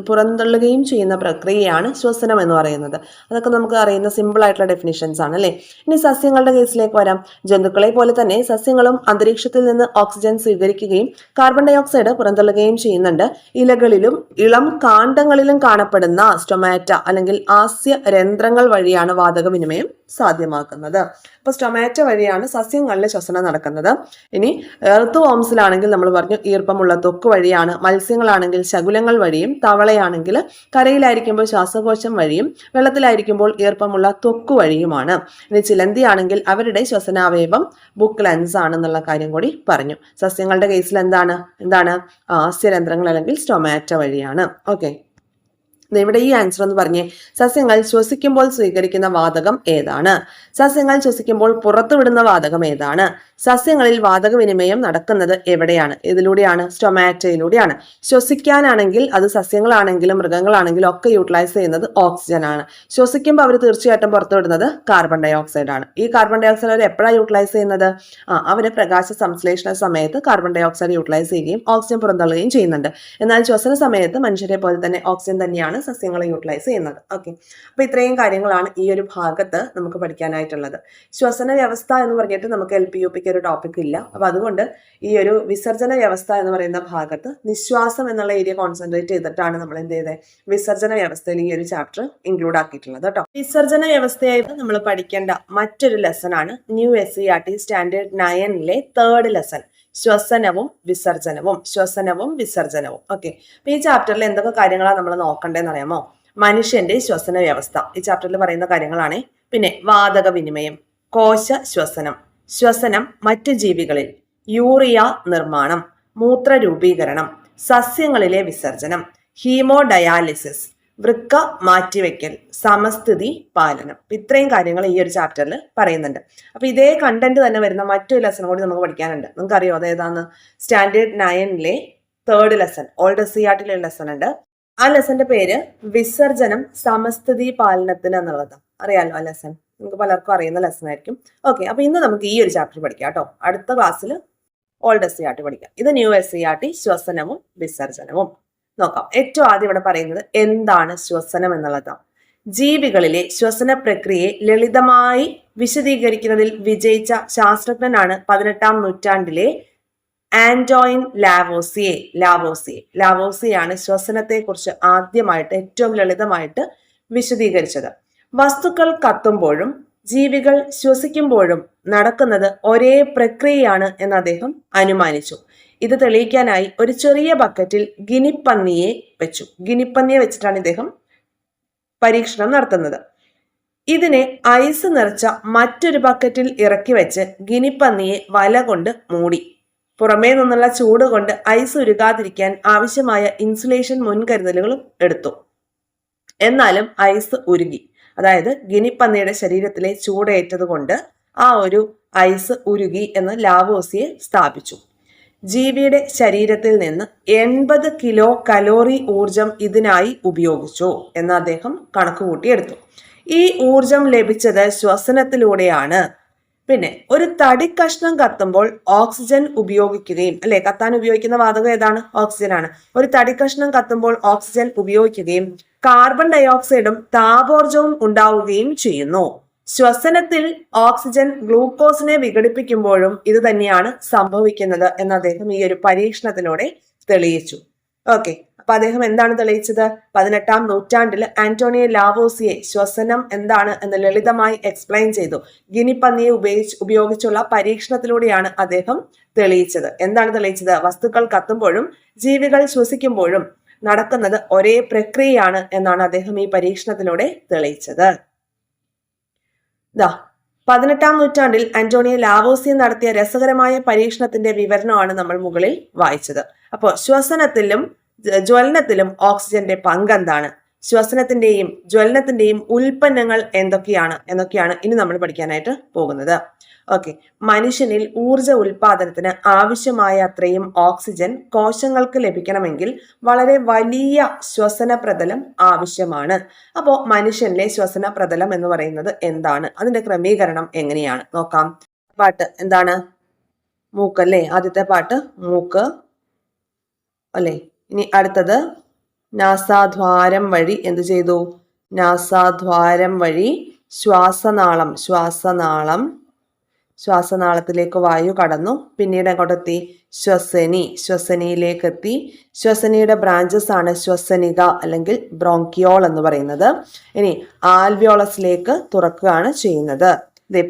പുറന്തള്ളുകയും ചെയ്യുന്ന പ്രക്രിയയാണ് ശ്വസനം എന്ന് പറയുന്നത്. അതൊക്കെ നമുക്ക് അറിയുന്ന സിമ്പിൾ ആയിട്ടുള്ള ഡെഫിനിഷൻസ് ആണ് അല്ലെ. ഇനി സസ്യങ്ങളുടെ കേസിലേക്ക് വരാം. ജന്തുക്കളെ പോലെ തന്നെ സസ്യങ്ങളും അന്തരീക്ഷത്തിൽ നിന്ന് ഓക്സിജൻ സ്വീകരിക്കുകയും കാർബൺ ഡൈ ഓക്സൈഡ് പുറന്തള്ളുകയും ചെയ്യുന്നുണ്ട്. ഇലകളിലും ഇളം കാണ്ഡങ്ങളിലും കാണപ്പെടുന്ന സ്റ്റൊമാറ്റ അല്ലെങ്കിൽ ആസ്യ രന്ധ്രങ്ങൾ വഴിയാണ് വാതക വിനിമയം സാധ്യമാക്കുന്നത്. അപ്പൊ സ്റ്റൊമാറ്റ വഴിയാണ് സസ്യങ്ങളിലെ ശ്വസനം നടക്കുന്നത്. ഇനി എർത്ത് വോംസിലാണെങ്കിൽ നമ്മൾ പറഞ്ഞു ഈർപ്പമുള്ള ത്വക്ക് വഴിയാണ്, മത്സ്യങ്ങളാണെങ്കിൽ ശകുലങ്ങൾ വഴിയും, തവളയാണെങ്കിൽ കരയിലായിരിക്കുമ്പോൾ ശ്വാസകോശം വഴിയും, വെള്ളത്തിലായിരിക്കുമ്പോൾ ഈർപ്പമുള്ള ത്വക്ക് വഴിയുമാണ്. ഇനി ചിലന്തി ആണെങ്കിൽ അവരുടെ ശ്വസനാവയവം ബുക്ക് ലെൻസ് ആണെന്നുള്ള കാര്യം കൂടി പറഞ്ഞു. സസ്യങ്ങളുടെ കേസിൽ എന്താണ് ആസ്യരന്ധ്രങ്ങൾ അല്ലെങ്കിൽ സ്റ്റൊമാറ്റ വഴിയാണ്. ഓക്കെ, ഇവിടെ ഈ ആൻസർ എന്ന് പറഞ്ഞേ, സസ്യങ്ങൾ ശ്വസിക്കുമ്പോൾ സ്വീകരിക്കുന്ന വാതകം ഏതാണ്? സസ്യങ്ങൾ ശ്വസിക്കുമ്പോൾ പുറത്തുവിടുന്ന വാതകം ഏതാണ്? സസ്യങ്ങളിൽ വാതക വിനിമയം നടക്കുന്നത് എവിടെയാണ്? ഇതിലൂടെയാണ്, സ്റ്റൊമാറ്റയിലൂടെയാണ്. ശ്വസിക്കാനാണെങ്കിൽ അത് സസ്യങ്ങളാണെങ്കിലും മൃഗങ്ങളാണെങ്കിലും ഒക്കെ യൂട്ടിലൈസ് ചെയ്യുന്നത് ഓക്സിജൻ ആണ്. ശ്വസിക്കുമ്പോൾ അവർ തീർച്ചയായിട്ടും പുറത്തുവിടുന്നത് കാർബൺ ഡൈ ഓക്സൈഡ് ആണ്. ഈ കാർബൺ ഡൈ ഓക്സൈഡ് അവർ എപ്പോഴാണ് യൂട്ടിലൈസ് ചെയ്യുന്നത്? അവര് പ്രകാശ സംശ്ലേഷണ സമയത്ത് കാർബൺ ഡൈ ഓക്സൈഡ് യൂട്ടിലൈസ് ചെയ്യുകയും ഓക്സിജൻ പുറന്തള്ളുകയും ചെയ്യുന്നുണ്ട്. എന്നാൽ ശ്വസന സമയത്ത് മനുഷ്യരെ പോലെ തന്നെ ഓക്സിജൻ തന്നെയാണ് സസ്യങ്ങളെ യൂട്ടിലൈസ് ചെയ്യുന്നത്. ഓക്കെ, അപ്പൊ ഇത്രയും കാര്യങ്ങളാണ് ഈ ഒരു ഭാഗത്ത് നമുക്ക് പഠിക്കാനായിട്ടുള്ളത്. ശ്വസന വ്യവസ്ഥ എന്ന് പറഞ്ഞിട്ട് നമുക്ക് LP-UPക്ക് ഒരു ടോപ്പിക് ഇല്ല. അപ്പൊ അതുകൊണ്ട് ഈ ഒരു വിസർജന വ്യവസ്ഥ എന്ന് പറയുന്ന ഭാഗത്ത് നിശ്വാസം എന്നുള്ള ഏരിയ കോൺസെൻട്രേറ്റ് ചെയ്തിട്ടാണ് നമ്മൾ എന്ത് ചെയ്തത്, വിസർജന വ്യവസ്ഥയിൽ ഈ ഒരു ചാപ്റ്റർ ഇൻക്ലൂഡ് ആക്കിയിട്ടുള്ളത് കേട്ടോ. വിസർജന വ്യവസ്ഥയായിട്ട് നമ്മൾ പഠിക്കേണ്ട മറ്റൊരു ലെസൺ ആണ് ന്യൂ SCERT സ്റ്റാൻഡേർഡ് 9ലെ 3rd ലെസൺ, ശ്വസനവും വിസർജനവും. ശ്വസനവും വിസർജനവും. ഓക്കെ, അപ്പൊ ഈ ചാപ്റ്ററിൽ എന്തൊക്കെ കാര്യങ്ങളാണ് നമ്മൾ നോക്കേണ്ടതെന്ന് അറിയാമോ? മനുഷ്യന്റെ ശ്വസന വ്യവസ്ഥ ഈ ചാപ്റ്ററിൽ പറയുന്ന കാര്യങ്ങളാണ്. പിന്നെ വാതക വിനിമയം, കോശ ശ്വസനം, ശ്വസനം മറ്റു ജീവികളിൽ, യൂറിയ നിർമ്മാണം, മൂത്ര രൂപീകരണം, സസ്യങ്ങളിലെ വിസർജനം, ഹീമോഡയാലിസിസ്, വൃക്ക മാറ്റിവെക്കൽ, സമസ്ഥിതി പാലനം. ഇത്രയും കാര്യങ്ങൾ ഈ ഒരു ചാപ്റ്ററിൽ പറയുന്നുണ്ട്. അപ്പൊ ഇതേ കണ്ടന്റ് തന്നെ വരുന്ന മറ്റൊരു ലെസൺ കൂടി നമുക്ക് പഠിക്കാനുണ്ട്. നിങ്ങൾക്ക് അറിയോ അത് ഏതാന്ന്? സ്റ്റാൻഡേർഡ് 9ലെ 3rd ലെസൺ, ഓൾഡ് SCERTലെ ലെസൺ ഉണ്ട്. ആ ലെസന്റെ പേര് വിസർജനം സമസ്ഥിതി പാലനത്തിന് എന്നുള്ളതാണ്. അറിയാലോ ആ ലെസൺ, നിങ്ങൾക്ക് പലർക്കും അറിയുന്ന ലെസൺ ആയിരിക്കും. ഓക്കെ, അപ്പൊ ഇന്ന് നമുക്ക് ഈ ഒരു ചാപ്റ്റർ പഠിക്കാം കേട്ടോ. അടുത്ത ക്ലാസ്സിൽ ഓൾഡ് SCERT പഠിക്കാം. ഇത് ന്യൂ SCERT ശ്വസനവും വിസർജനവും നോക്കാം. ഏറ്റവും ആദ്യം ഇവിടെ പറയുന്നത് എന്താണ് ശ്വസനം എന്നുള്ളതാണ്. ജീവികളിലെ ശ്വസന പ്രക്രിയയെ ലളിതമായി വിശദീകരിക്കുന്നതിൽ വിജയിച്ച ശാസ്ത്രജ്ഞനാണ് 18ാം നൂറ്റാണ്ടിലെ ആന്റോയിൻ ലാവോസിയെ. ലാവോസിയാണ് ശ്വസനത്തെ കുറിച്ച് ആദ്യമായിട്ട് ഏറ്റവും ലളിതമായിട്ട് വിശദീകരിച്ചത്. വസ്തുക്കൾ കത്തുമ്പോഴും ജീവികൾ ശ്വസിക്കുമ്പോഴും നടക്കുന്നത് ഒരേ പ്രക്രിയയാണ് എന്ന് അദ്ദേഹം അനുമാനിച്ചു. ഇത് തെളിയിക്കാനായി ഒരു ചെറിയ ബക്കറ്റിൽ ഗിനിപ്പന്നിയെ വെച്ചു. ഗിനിപ്പന്നിയെ വെച്ചിട്ടാണ് ഇദ്ദേഹം പരീക്ഷണം നടത്തുന്നത്. ഇതിനെ ഐസ് നിറച്ച മറ്റൊരു ബക്കറ്റിൽ ഇറക്കി വെച്ച് ഗിനിപ്പന്നിയെ വല കൊണ്ട് മൂടി. പുറമേ നിന്നുള്ള ചൂട് കൊണ്ട് ഐസ് ഉരുകാതിരിക്കാൻ ആവശ്യമായ ഇൻസുലേഷൻ മുൻകരുതലുകളും എടുത്തു. എന്നാലും ഐസ് ഉരുകി. അതായത് ഗിനിപ്പന്നിയുടെ ശരീരത്തിലെ ചൂടേറ്റത് കൊണ്ട് ആ ഒരു ഐസ് ഉരുകി എന്ന് ലാവോസിയെ സ്ഥാപിച്ചു. ജീവിയുടെ ശരീരത്തിൽ നിന്ന് 80 കിലോ കലോറി ഊർജം ഇതിനായി ഉപയോഗിച്ചു എന്ന് അദ്ദേഹം കണക്കുകൂട്ടിയെടുത്തു. ഈ ഊർജം ലഭിച്ചത് ശ്വസനത്തിലൂടെയാണ്. പിന്നെ ഒരു തടി കഷ്ണം കത്തുമ്പോൾ ഓക്സിജൻ ഉപയോഗിക്കുകയും, അല്ലെ, കത്താൻ ഉപയോഗിക്കുന്ന വാതകം ഏതാണ്? ഓക്സിജൻ ആണ്. ഒരു തടി കഷ്ണം കത്തുമ്പോൾ ഓക്സിജൻ ഉപയോഗിക്കുകയും കാർബൺ ഡൈ ഓക്സൈഡും താപോർജവും ഉണ്ടാവുകയും ചെയ്യുന്നു. ശ്വസനത്തിൽ ഓക്സിജൻ ഗ്ലൂക്കോസിനെ വിഘടിപ്പിക്കുമ്പോഴും ഇത് തന്നെയാണ് സംഭവിക്കുന്നത് എന്ന് അദ്ദേഹം ഈ ഒരു പരീക്ഷണത്തിലൂടെ തെളിയിച്ചു. ഓക്കെ, അപ്പൊ അദ്ദേഹം എന്താണ് തെളിയിച്ചത്? 18ാം നൂറ്റാണ്ടിൽ ആന്റോണിയോ ലാവോസിയെ ശ്വസനം എന്താണ് എന്ന് ലളിതമായി എക്സ്പ്ലെയിൻ ചെയ്തു. ഗിനിപ്പന്നിയെ ഉപയോഗിച്ചുള്ള പരീക്ഷണത്തിലൂടെയാണ് അദ്ദേഹം തെളിയിച്ചത്. എന്താണ് തെളിയിച്ചത്? വസ്തുക്കൾ കത്തുമ്പോഴും ജീവികൾ ശ്വസിക്കുമ്പോഴും നടക്കുന്നത് ഒരേ പ്രക്രിയയാണ് എന്നാണ് അദ്ദേഹം ഈ പരീക്ഷണത്തിലൂടെ തെളിയിച്ചത്. 18ാം നൂറ്റാണ്ടിൽ ആന്റോണിയോ ലാവോസിയ നടത്തിയ രസകരമായ പരീക്ഷണത്തിന്റെ വിവരണമാണ് നമ്മൾ മുകളിൽ വായിച്ചത്. അപ്പോൾ ശ്വസനത്തിലും ജ്വലനത്തിലും ഓക്സിജന്റെ പങ്ക് എന്താണ്? ശ്വസനത്തിന്റെയും ജ്വലനത്തിന്റെയും ഉൽപ്പന്നങ്ങൾ എന്നൊക്കെയാണ് ഇനി നമ്മൾ പഠിക്കാനായിട്ട് പോകുന്നത്. ഓക്കെ, മനുഷ്യനിൽ ഊർജ ഉൽപാദനത്തിന് ആവശ്യമായ അത്രയും ഓക്സിജൻ കോശങ്ങൾക്ക് ലഭിക്കണമെങ്കിൽ വളരെ വലിയ ശ്വസന പ്രതലം ആവശ്യമാണ്. അപ്പോൾ മനുഷ്യനിലെ ശ്വസന പ്രതലം എന്ന് പറയുന്നത് എന്താണ്? അതിന്റെ ക്രമീകരണം എങ്ങനെയാണ് നോക്കാം. പാട്ട് എന്താണ്? മൂക്കല്ലേ? ആദ്യത്തെ പാട്ട് മൂക്ക് അല്ലേ. ഇനി അടുത്തത് നാസാദ്വാരം വഴി എന്ത് ചെയ്തു? നാസാദ്വാരം വഴി ശ്വാസനാളത്തിലേക്ക് വായു കടന്നു. പിന്നീട് എങ്ങോട്ടെത്തി? ശ്വസനിയിലേക്ക് എത്തി. ശ്വസനിയുടെ ബ്രാഞ്ചസ് ആണ് ശ്വസനിക അല്ലെങ്കിൽ ബ്രോങ്കിയോൾ എന്ന് പറയുന്നത്. ഇനി ആൽവിയോളസിലേക്ക് തുറക്കുകയാണ് ചെയ്യുന്നത്.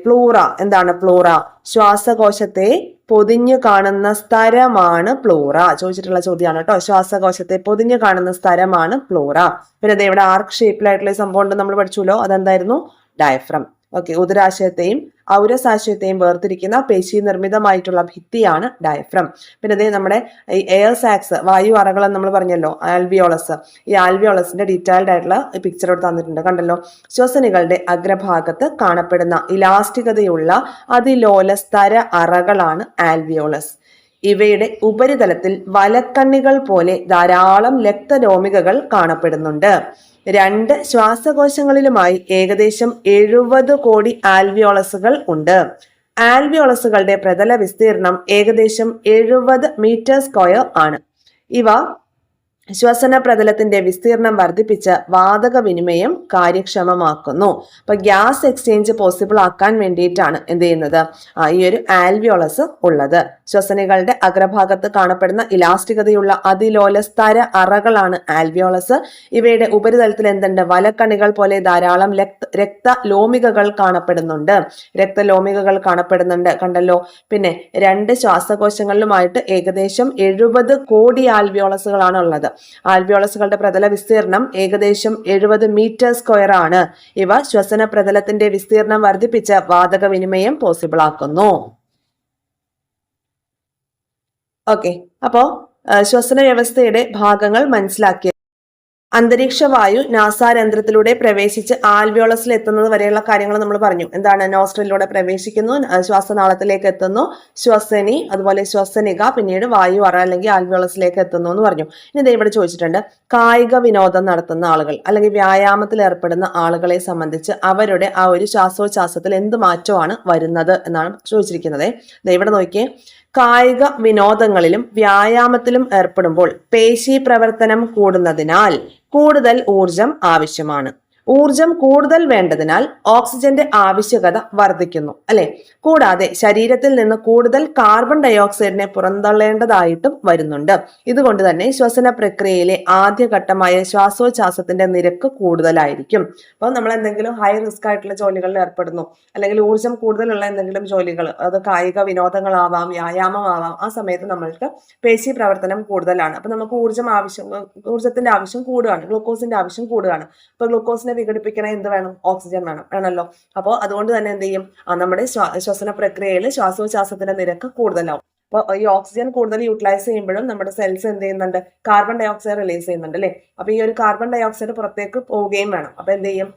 പ്ലൂറ എന്താണ്? പ്ലൂറ ശ്വാസകോശത്തെ പൊതിഞ്ഞു കാണുന്ന സ്ഥലമാണ് പ്ലൂറ. ചോദിച്ചിട്ടുള്ള ചോദ്യമാണ് കേട്ടോ. ശ്വാസകോശത്തെ പൊതിഞ്ഞു കാണുന്ന സ്ഥലമാണ് പ്ലൂറ. പിന്നെ ഇവിടെ ആർക്ക് ഷേപ്പിലായിട്ടുള്ള സംഭവം ഉണ്ട് നമ്മൾ പഠിച്ചല്ലോ. അതെന്തായിരുന്നു? ഡയഫ്രം. ഓക്കെ, ഉദരാശയത്തെയും ഔരസാശയത്തെയും വേർതിരിക്കുന്ന പേശി നിർമ്മിതമായിട്ടുള്ള ഭിത്തിയാണ് ഡയഫ്രം. പിന്നെ അതേ നമ്മുടെ ഈ എയർ സാക്സ്, വായു അറകൾ നമ്മൾ പറഞ്ഞല്ലോ, ആൽവിയോളസ്. ഈ ആൽവിയോളസിന്റെ ഡീറ്റെയിൽഡ് ആയിട്ടുള്ള പിക്ചർ ഇവിടെ തന്നിട്ടുണ്ട്, കണ്ടല്ലോ. ശ്വസനികളുടെ അഗ്രഭാഗത്ത് കാണപ്പെടുന്ന ഇലാസ്റ്റികതയുള്ള അതിലോലസ്തര അറകളാണ് ആൽവിയോളസ്. ഇവയുടെ ഉപരിതലത്തിൽ വലക്കണ്ണികൾ പോലെ ധാരാളം രക്തരോമികകൾ കാണപ്പെടുന്നുണ്ട്. 2 ശ്വാസകോശങ്ങളിലുമായി ഏകദേശം 70 കോടി ആൽവിയോളസുകൾ ഉണ്ട്. ആൽവിയോളസുകളുടെ പ്രതല വിസ്തീർണം ഏകദേശം 70 മീറ്റർ സ്ക്വയർ ആണ്. ഇവ ശ്വസന പ്രതലത്തിന്റെ വിസ്തീർണം വർദ്ധിപ്പിച്ച് വാതക വിനിമയം കാര്യക്ഷമമാക്കുന്നു. അപ്പൊ ഗ്യാസ് എക്സ്ചേഞ്ച് പോസിബിൾ ആക്കാൻ വേണ്ടിയിട്ടാണ് എന്ത് ചെയ്യുന്നത്, ഈ ഒരു ആൽവിയോളസ് ഉള്ളത്. ശ്വസനികളുടെ അഗ്രഭാഗത്ത് കാണപ്പെടുന്ന ഇലാസ്റ്റികതയുള്ള അതിലോലസ്തര അറകളാണ് ആൽവിയോളസ്. ഇവയുടെ ഉപരിതലത്തിൽ എന്തുണ്ട്, വലക്കണികൾ പോലെ ധാരാളം രക്തലോമികകൾ കാണപ്പെടുന്നുണ്ട്. കണ്ടല്ലോ. പിന്നെ 2 ശ്വാസകോശങ്ങളിലുമായിട്ട് ഏകദേശം 70 കോടി ആൽവിയോളസുകളാണ് ഉള്ളത്. ആൽവിയോളസുകളുടെ പ്രതല വിസ്തീർണം ഏകദേശം 70 മീറ്റർ സ്ക്വയർ ആണ്. ഇവ ശ്വസന പ്രതലത്തിന്റെ വിസ്തീർണം വർദ്ധിപ്പിച്ച് വാതക വിനിമയം പോസിബിൾ ആക്കുന്നു. ഓക്കെ, അപ്പോ ശ്വസന വ്യവസ്ഥയുടെ ഭാഗങ്ങൾ മനസ്സിലാക്കിയ അന്തരീക്ഷ വായു നാസാരന്ധ്രത്തിലൂടെ പ്രവേശിച്ച് ആൽവിയോളസിൽ എത്തുന്നത് വരെയുള്ള കാര്യങ്ങൾ നമ്മൾ പറഞ്ഞു. എന്താണ്, നോസ്ട്രലിലൂടെ പ്രവേശിക്കുന്നു, ശ്വാസനാളത്തിലേക്ക് എത്തുന്നു, ശ്വസനി, അതുപോലെ ശ്വസനിക, പിന്നീട് വായു അറ അല്ലെങ്കിൽ ആൽവിയോളസിലേക്ക് എത്തുന്നു എന്ന് പറഞ്ഞു. ഇനി ഇവിടെ ചോദിച്ചിട്ടുണ്ട്, കായിക വിനോദം നടത്തുന്ന ആളുകൾ അല്ലെങ്കിൽ വ്യായാമത്തിൽ ഏർപ്പെടുന്ന ആളുകളെ സംബന്ധിച്ച് അവരുടെ ആ ഒരു ശ്വാസോച്ഛ്വാസത്തിൽ എന്ത് മാറ്റമാണ് വരുന്നത് എന്നാണ് ചോദിച്ചിരിക്കുന്നത്. ഇവിടെ നോക്കിയേ, കായിക വിനോദങ്ങളിലും വ്യായാമത്തിലും ഏർപ്പെടുമ്പോൾ പേശി പ്രവർത്തനം കൂടുന്നതിനാൽ കൂടുതൽ ഊർജം ആവശ്യമാണ്. ഊർജം കൂടുതൽ വേണ്ടതിനാൽ ഓക്സിജന്റെ ആവശ്യകത വർദ്ധിക്കുന്നു, അല്ലെ? കൂടാതെ ശരീരത്തിൽ നിന്ന് കൂടുതൽ കാർബൺ ഡയോക്സൈഡിനെ പുറന്തള്ളേണ്ടതായിട്ടും വരുന്നുണ്ട്. ഇതുകൊണ്ട് തന്നെ ശ്വസന പ്രക്രിയയിലെ ആദ്യഘട്ടമായ ശ്വാസോച്ഛ്വാസത്തിന്റെ നിരക്ക് കൂടുതലായിരിക്കും. അപ്പോൾ നമ്മൾ എന്തെങ്കിലും ഹൈ റിസ്ക് ആയിട്ടുള്ള ജോലികളിൽ ഏർപ്പെടുന്നു, അല്ലെങ്കിൽ ഊർജം കൂടുതലുള്ള എന്തെങ്കിലും ജോലികൾ, അത് കായിക വിനോദങ്ങളാവാം, വ്യായാമമാവാം, ആ സമയത്ത് നമ്മൾക്ക് പേശി പ്രവർത്തനം കൂടുതലാണ്. അപ്പൊ നമുക്ക് ഊർജത്തിന്റെ ആവശ്യം കൂടുകയാണ്, ഗ്ലൂക്കോസിന്റെ ആവശ്യം കൂടുകയാണ്. അപ്പൊ ഗ്ലൂക്കോസിനെ വിഘടിപ്പിക്കണ എന്ത് വേണം, ഓക്സിജൻ വേണമല്ലോ. അപ്പോൾ അതുകൊണ്ട് തന്നെ എന്ത് ചെയ്യും, നമ്മുടെ ശ്വസന പ്രക്രിയയിൽ ശ്വാസോച്ഛ്വാസത്തിന്റെ നിരക്ക് കൂടുതലാവും. അപ്പോൾ ഈ ഓക്സിജൻ കൂടുതൽ യൂട്ടിലൈസ് ചെയ്യുമ്പോഴും നമ്മുടെ സെൽസ് എന്ത് ചെയ്യുന്നുണ്ട്, കാർബൺ ഡയോക്സൈഡ് റിലീസ് ചെയ്യുന്നുണ്ട്, അല്ലെ? അപ്പൊ ഈ ഒരു കാർബൺ ഡയോക്സൈഡ് പുറത്തേക്ക് പോവുകയും വേണം. അപ്പൊ എന്ത് ചെയ്യും,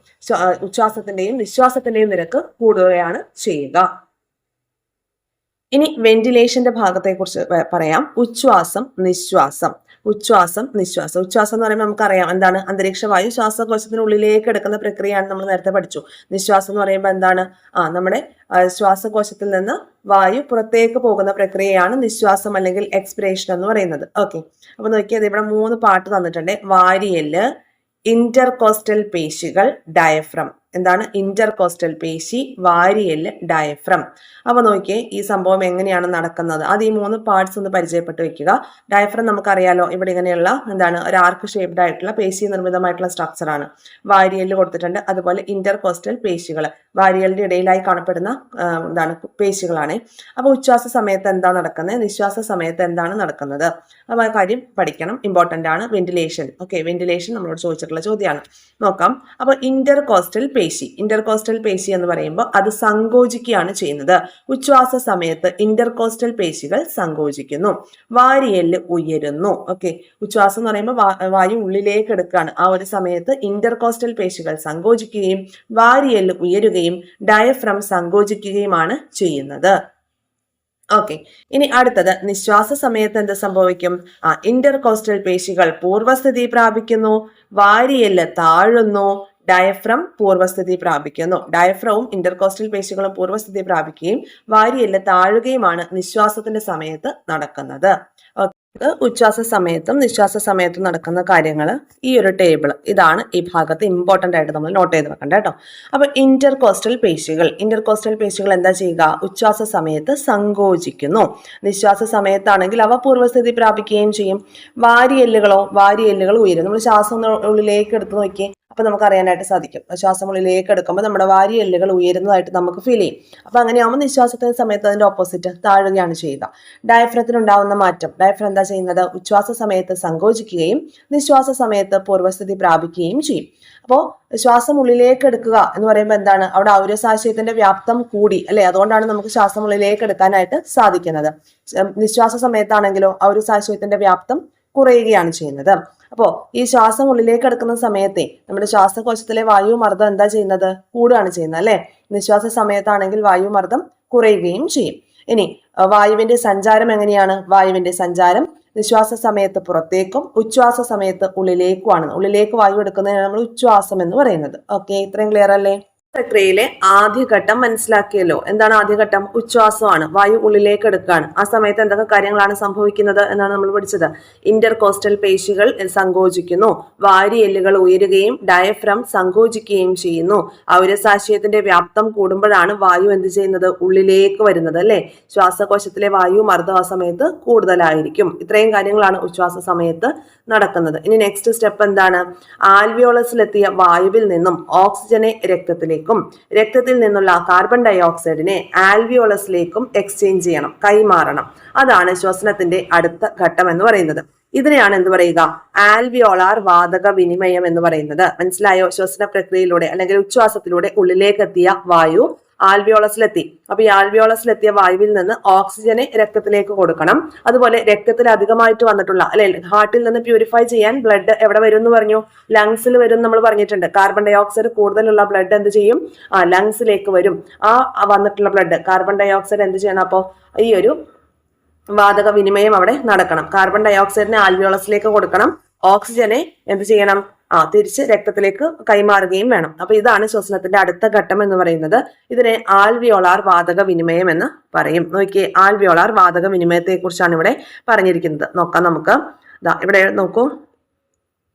ഉച്ഛ്വാസത്തിന്റെയും നിശ്വാസത്തിന്റെയും നിരക്ക് കൂടുകയാണ് ചെയ്യുക. ഇനി വെന്റിലേഷന്റെ ഭാഗത്തെ കുറിച്ച് പറയാം. ഉച്ഛ്വാസം, നിശ്വാസം. ഉച്ഛ്വാസം എന്ന് പറയുമ്പോൾ നമുക്കറിയാം എന്താണ്, അന്തരീക്ഷ വായു ശ്വാസകോശത്തിനുള്ളിലേക്ക് എടുക്കുന്ന പ്രക്രിയയാണ് നമ്മൾ നേരത്തെ പഠിച്ചു. നിശ്വാസം എന്ന് പറയുമ്പോൾ എന്താണ്, നമ്മുടെ ശ്വാസകോശത്തിൽ നിന്ന് വായു പുറത്തേക്ക് പോകുന്ന പ്രക്രിയയാണ് നിശ്വാസം അല്ലെങ്കിൽ എക്സ്പിറേഷൻ എന്ന് പറയുന്നത്. ഓക്കെ, അപ്പൊ നോക്കിയത് ഇവിടെ 3 പാർട്ട് തന്നിട്ടുണ്ട്. വാരിയെല്ല്, ഇന്റർകോസ്റ്റൽ പേശികൾ, ഡയഫ്രം. എന്താണ് ഇന്റർകോസ്റ്റൽ പേശി, വാരിയെല്ല്, ഡയഫ്രം. അപ്പൊ നോക്കിയേ ഈ സംഭവം എങ്ങനെയാണ് നടക്കുന്നത്, അത് ഈ 3 പാർട്സ് ഒന്ന് പരിചയപ്പെട്ട് വെക്കുക. ഡയഫ്രം നമുക്കറിയാലോ, ഇവിടെ ഇങ്ങനെയുള്ള എന്താണ് ഒരു ആർക്ക് ഷേപ്ഡ് ആയിട്ടുള്ള പേശി നിർമ്മിതമായിട്ടുള്ള സ്ട്രക്ചർ ആണ്. വാരിയെല്ല് കൊടുത്തിട്ടുണ്ട്, അതുപോലെ ഇന്റർകോസ്റ്റൽ പേശികൾ, വാരിയലിന്റെ ഇടയിലായി കാണപ്പെടുന്ന എന്താണ് പേശികളാണ്. അപ്പൊ ഉച്ഛ്വാസ സമയത്ത് എന്താ നടക്കുന്നത്, നിശ്വാസ സമയത്ത് എന്താണ് നടക്കുന്നത്, അപ്പൊ ആ കാര്യം പഠിക്കണം, ഇമ്പോർട്ടന്റ് ആണ്. വെന്റിലേഷൻ, ഓക്കെ, വെന്റിലേഷൻ നമ്മളോട് ചോദിച്ചിട്ടുള്ള ചോദ്യമാണ്. നോക്കാം. അപ്പൊ ഇന്റർകോസ്റ്റൽ പേശി എന്ന് പറയുമ്പോൾ അത് സങ്കോചിക്കുകയാണ് ചെയ്യുന്നത്. ഉച്ഛ്വാസ സമയത്ത് ഇന്റർകോസ്റ്റൽ പേശികൾ സങ്കോചിക്കുന്നു, വാരിയെല്ല് ഉയരുന്നു. ഓക്കെ, ഉച്ഛ്വാസം എന്ന് പറയുമ്പോൾ വായു ഉള്ളിലേക്ക് എടുക്കുകയാണ്. ആ ഒരു സമയത്ത് ഇന്റർകോസ്റ്റൽ പേശികൾ സങ്കോചിക്കുകയും വാരിയെല്ല് ഉയരുകയും ഡയഫ്രം സങ്കോചിക്കുകയുമാണ് ചെയ്യുന്നത്. ഓക്കെ, ഇനി അടുത്തത് നിശ്വാസ സമയത്ത് എന്ത് സംഭവിക്കും, ഇന്റർകോസ്റ്റൽ പേശികൾ പൂർവസ്ഥിതി പ്രാപിക്കുന്നു, വാരിയെല്ല് താഴുന്നു, ഡയഫ്രം പൂർവസ്ഥിതി പ്രാപിക്കുന്നു. ഡയഫ്രവും ഇന്റർകോസ്റ്റൽ പേശികളും പൂർവസ്ഥിതി പ്രാപിക്കുകയും വാരിയെല്ല് താഴുകയുമാണ് നിശ്വാസത്തിന്റെ സമയത്ത് നടക്കുന്നത്. ഉച്ഛ്വാസ സമയത്തും നിശ്വാസ സമയത്തും നടക്കുന്ന കാര്യങ്ങൾ ഈ ഒരു ടേബിൾ ഇതാണ് ഈ ഭാഗത്ത് ഇമ്പോർട്ടന്റ് ആയിട്ട് നമ്മൾ നോട്ട് ചെയ്ത് വെക്കണ്ട കേട്ടോ. അപ്പൊ ഇന്റർകോസ്റ്റൽ പേശികൾ എന്താ ചെയ്യുക, ഉച്ഛ്വാസ സമയത്ത് സങ്കോചിക്കുന്നു, നിശ്വാസ സമയത്താണെങ്കിൽ അവ പൂർവ്വസ്ഥിതി പ്രാപിക്കുകയും ചെയ്യും. വാരിയെല്ലുകൾ ഉയരും. നമ്മൾ ശ്വാസം ഉള്ളിലേക്ക് എടുത്ത് നോക്കിയേ, അപ്പോൾ നമുക്ക് അറിയാനായിട്ട് സാധിക്കും. ശ്വാസം ഉള്ളിലേക്ക് എടുക്കുമ്പോൾ നമ്മുടെ വാരിയെല്ലുകൾ ഉയരുന്നതായിട്ട് നമുക്ക് ഫീൽ ചെയ്യും. അപ്പോൾ അങ്ങനെയാകുമ്പോൾ നിശ്വാസത്തിന്റെ സമയത്ത് അതിന്റെ ഓപ്പോസിറ്റ് താഴുകയാണ് ചെയ്യുക. ഡയഫ്രത്തിനുണ്ടാവുന്ന മാറ്റം, ഡയഫ്രം എന്താ ചെയ്യുന്നത്? ഉച്ഛ്വാസ സമയത്ത് സങ്കോചിക്കുകയും നിശ്വാസ സമയത്ത് പൂർവ്വസ്ഥിതി പ്രാപിക്കുകയും ചെയ്യും. അപ്പോൾ ശ്വാസം ഉള്ളിലേക്ക് എടുക്കുക എന്ന് പറയുമ്പോൾ എന്താണ്? അവിടെ ഔരസാശയത്തിന്റെ വ്യാപ്തം കൂടി അല്ലെ, അതുകൊണ്ടാണ് നമുക്ക് ശ്വാസം ഉള്ളിലേക്ക് എടുക്കാനായിട്ട് സാധിക്കുന്നത്. നിശ്വാസ സമയത്താണെങ്കിലോ ഔരസാശയത്തിന്റെ വ്യാപ്തം കുറയുകയാണ് ചെയ്യുന്നത്. അപ്പോൾ ഈ ശ്വാസം ഉള്ളിലേക്ക് എടുക്കുന്ന സമയത്തെ നമ്മുടെ ശ്വാസകോശത്തിലെ വായുമർദ്ദം എന്താ ചെയ്യുന്നത്? കൂടുകയാണ് ചെയ്യുന്നത് അല്ലെ. നിശ്വാസ സമയത്താണെങ്കിൽ വായുമർദ്ദം കുറയുകയും ചെയ്യും. ഇനി വായുവിന്റെ സഞ്ചാരം എങ്ങനെയാണ്? വായുവിന്റെ സഞ്ചാരം നിശ്വാസ സമയത്ത് പുറത്തേക്കും ഉച്ഛ്വാസ സമയത്ത് ഉള്ളിലേക്കുമാണ്. ഉള്ളിലേക്ക് വായു എടുക്കുന്നതിനാണ് നമ്മൾ ഉച്ഛ്വാസം എന്ന് പറയുന്നത്. ഓക്കെ, ഇത്രയും ക്ലിയർ അല്ലേ? പ്രക്രിയയിലെ ആദ്യഘട്ടം മനസ്സിലാക്കിയല്ലോ. എന്താണ് ആദ്യഘട്ടം? ഉച്ഛ്വാസമാണ്. വായു ഉള്ളിലേക്ക് എടുക്കുകയാണ്. ആ സമയത്ത് എന്തൊക്കെ കാര്യങ്ങളാണ് സംഭവിക്കുന്നത് എന്നാണ് നമ്മൾ പഠിച്ചത്. ഇന്റർകോസ്റ്റൽ പേശികൾ സങ്കോചിക്കുന്നു, വാരിയെല്ലുകൾ ഉയരുകയും ഡയഫ്രം സങ്കോചിക്കുകയും ചെയ്യുന്നു. ഔരസാശയത്തിന്റെ വ്യാപ്തം കൂടുമ്പോഴാണ് വായു എന്ത് ചെയ്യുന്നത്? ഉള്ളിലേക്ക് വരുന്നത് അല്ലെ. ശ്വാസകോശത്തിലെ വായു മർദ്ദം ആ സമയത്ത് കൂടുതലായിരിക്കും. ഇത്രയും കാര്യങ്ങളാണ് ഉച്ഛ്വാസ സമയത്ത് നടക്കുന്നത്. ഇനി നെക്സ്റ്റ് സ്റ്റെപ്പ് എന്താണ്? ആൽവിയോളസിലെത്തിയ വായുവിൽ നിന്നും ഓക്സിജനെ രക്തത്തിൽ നിന്നുള്ള കാർബൺ ഡൈ ഓക്സൈഡിനെ ആൽവിയോളസിലേക്കും എക്സ്ചേഞ്ച് ചെയ്യണം, കൈമാറണം. അതാണ് ശ്വസനത്തിന്റെ അടുത്ത ഘട്ടം എന്ന് പറയുന്നത്. ഇതിനെയാണ് എന്ത് പറയുക? ആൽവിയോളാർ വാതക വിനിമയം എന്ന് പറയുന്നത്. മനസ്സിലായോ? ശ്വസന പ്രക്രിയയിലൂടെ അല്ലെങ്കിൽ ഉച്ഛ്വാസത്തിലൂടെ ഉള്ളിലേക്ക് എത്തിയ വായു ആൽവിയോളസിലെത്തി. അപ്പൊ ഈ ആൽവിയോളസിലെത്തിയ വായുവിൽ നിന്ന് ഓക്സിജനെ രക്തത്തിലേക്ക് കൊടുക്കണം. അതുപോലെ രക്തത്തിൽ അധികമായിട്ട് വന്നിട്ടുള്ള അല്ലെ, ഹാർട്ടിൽ നിന്ന് പ്യൂരിഫൈ ചെയ്യാൻ ബ്ലഡ് എവിടെ വരും എന്ന് പറഞ്ഞു? ലങ്സിൽ വരും നമ്മൾ പറഞ്ഞിട്ടുണ്ട്. കാർബൺ ഡൈ ഓക്സൈഡ് കൂടുതലുള്ള ബ്ലഡ് എന്ത് ചെയ്യും? ലങ്സിലേക്ക് വരും. ആ വന്നിട്ടുള്ള ബ്ലഡ് കാർബൺ ഡൈ ഓക്സൈഡ് എന്ത് ചെയ്യണം? അപ്പോൾ ഈ ഒരു വാതക വിനിമയം അവിടെ നടക്കണം. കാർബൺ ഡൈ ഓക്സൈഡിനെ ആൽവിയോളസിലേക്ക് കൊടുക്കണം, ഓക്സിജനെ എന്ത് ചെയ്യണം? തിരിച്ച് രക്തത്തിലേക്ക് കൈമാറുകയും വേണം. അപ്പൊ ഇതാണ് ശ്വസനത്തിന്റെ അടുത്ത ഘട്ടം എന്ന് പറയുന്നത്. ഇതിനെ ആൽവിയോളാർ വാതക വിനിമയം എന്ന് പറയും. നോക്കിയേ, ആൽവിയോളാർ വാതക വിനിമയത്തെ കുറിച്ചാണ് ഇവിടെ പറഞ്ഞിരിക്കുന്നത്. നോക്കാം നമുക്ക്. ഇവിടെ നോക്കൂ,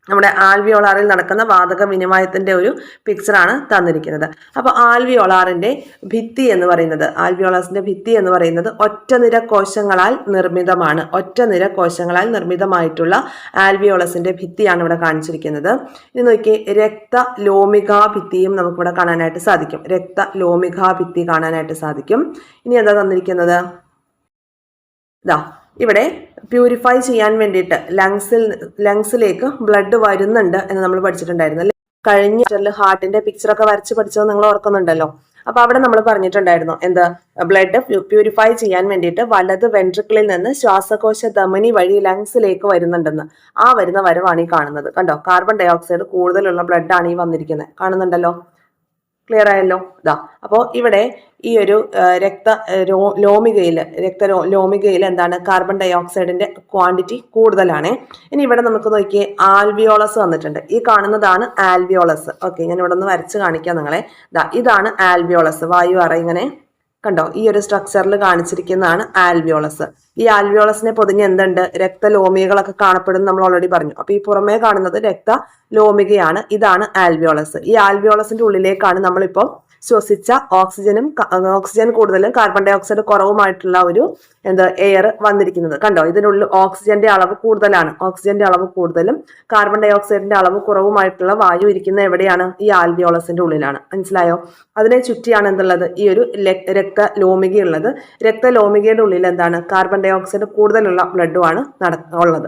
നമ്മുടെ ആൽവിയോളാറിൽ നടക്കുന്ന വാതക വിനിമയത്തിന്റെ ഒരു പിക്ചറാണ് തന്നിരിക്കുന്നത്. അപ്പൊ ആൽവിയോളാറിന്റെ ഭിത്തി എന്ന് പറയുന്നത്, ആൽവിയോളാസിന്റെ ഭിത്തി എന്ന് പറയുന്നത് ഒറ്റനിര കോശങ്ങളാൽ നിർമ്മിതമാണ്. ഒറ്റനിര കോശങ്ങളാൽ നിർമ്മിതമായിട്ടുള്ള ആൽവിയോളസിന്റെ ഭിത്തിയാണ് ഇവിടെ കാണിച്ചിരിക്കുന്നത്. ഇനി നോക്കി, രക്തലോമികാ ഭിത്തിയും നമുക്കിവിടെ കാണാനായിട്ട് സാധിക്കും. രക്തലോമികാ ഭിത്തി കാണാനായിട്ട് സാധിക്കും. ഇനി എന്താ തന്നിരിക്കുന്നത്? ഇവിടെ പ്യൂരിഫൈ ചെയ്യാൻ വേണ്ടിയിട്ട് ലങ്സിലേക്ക് ബ്ലഡ് വരുന്നുണ്ട് എന്ന് നമ്മൾ പഠിച്ചിട്ടുണ്ടായിരുന്നു അല്ലെ. കഴിഞ്ഞ ഹാർട്ടിന്റെ പിക്ചറൊക്കെ വരച്ച് പഠിച്ചത് നിങ്ങൾ ഓർക്കുന്നുണ്ടല്ലോ. അപ്പൊ അവിടെ നമ്മൾ പറഞ്ഞിട്ടുണ്ടായിരുന്നു എന്ത്? ബ്ലഡ് പ്യൂരിഫൈ ചെയ്യാൻ വേണ്ടിയിട്ട് വലത് വെൻട്രിക്കിളിൽ നിന്ന് ശ്വാസകോശ ധമനി വഴി ലങ്സിലേക്ക് വരുന്നുണ്ടെന്ന്. ആ വരുന്ന വരവാണ് ഈ കാണുന്നത്. കണ്ടോ? കാർബൺ ഡൈ ഓക്സൈഡ് കൂടുതലുള്ള ബ്ലഡ് ആണ് ഈ വന്നിരിക്കുന്നത്. കാണുന്നുണ്ടല്ലോ? ക്ലിയർ ആയല്ലോ? അപ്പോൾ ഇവിടെ ഈ ഒരു രക്തലോമികയിൽ എന്താണ്? കാർബൺ ഡൈ ഓക്സൈഡിന്റെ ക്വാണ്ടിറ്റി കൂടുതലാണ്. ഇനി ഇവിടെ നമുക്ക് നോക്കിയേ, ആൽവിയോളസ് വന്നിട്ടുണ്ട്. ഈ കാണുന്നതാണ് ആൽവിയോളസ്. ഓക്കെ, ഞാൻ ഇവിടെ ഒന്ന് വരച്ച് കാണിക്കാം നിങ്ങളെ. ഇതാണ് ആൽവിയോളസ്. വായു അറ ഇങ്ങനെ കണ്ടോ? ഈ ഒരു സ്ട്രക്ചറിൽ കാണിച്ചിരിക്കുന്നതാണ് ആൽവിയോളസ്. ഈ ആൽവിയോളസിനെ പൊതിഞ്ഞ് എന്തുണ്ട്? രക്തലോമികളൊക്കെ കാണപ്പെടുന്നു നമ്മൾ ഓൾറെഡി പറഞ്ഞു. അപ്പൊ ഈ പുറമേ കാണുന്നത് രക്തലോമികയാണ്. ഇതാണ് ആൽവിയോളസ്. ഈ ആൽവിയോളസിന്റെ ഉള്ളിലേക്കാണ് നമ്മളിപ്പോൾ ശ്വസിച്ച ഓക്സിജൻ കൂടുതലും കാർബൺ ഡൈ ഓക്സൈഡ് കുറവുമായിട്ടുള്ള ഒരു എയർ വന്നിരിക്കുന്നത്. കണ്ടോ? ഇതിനുള്ളിൽ ഓക്സിജന്റെ അളവ് കൂടുതലാണ്. ഓക്സിജന്റെ അളവ് കൂടുതലും കാർബൺ ഡൈ ഓക്സൈഡിന്റെ അളവ് കുറവുമായിട്ടുള്ള വായു ഇരിക്കുന്ന എവിടെയാണ്? ഈ ആൽവിയോളസിന്റെ ഉള്ളിലാണ്. മനസ്സിലായോ? അതിനെ ചുറ്റിയാണ് എന്തുള്ളത്? ഈ ഒരു രക്തലോമിക ഉള്ളത്. രക്തലോമികയുടെ ഉള്ളിൽ എന്താണ്? കാർബൺ ഡൈ ഓക്സൈഡ് കൂടുതലുള്ള ബ്ലഡുമാണ് ഉള്ളത്.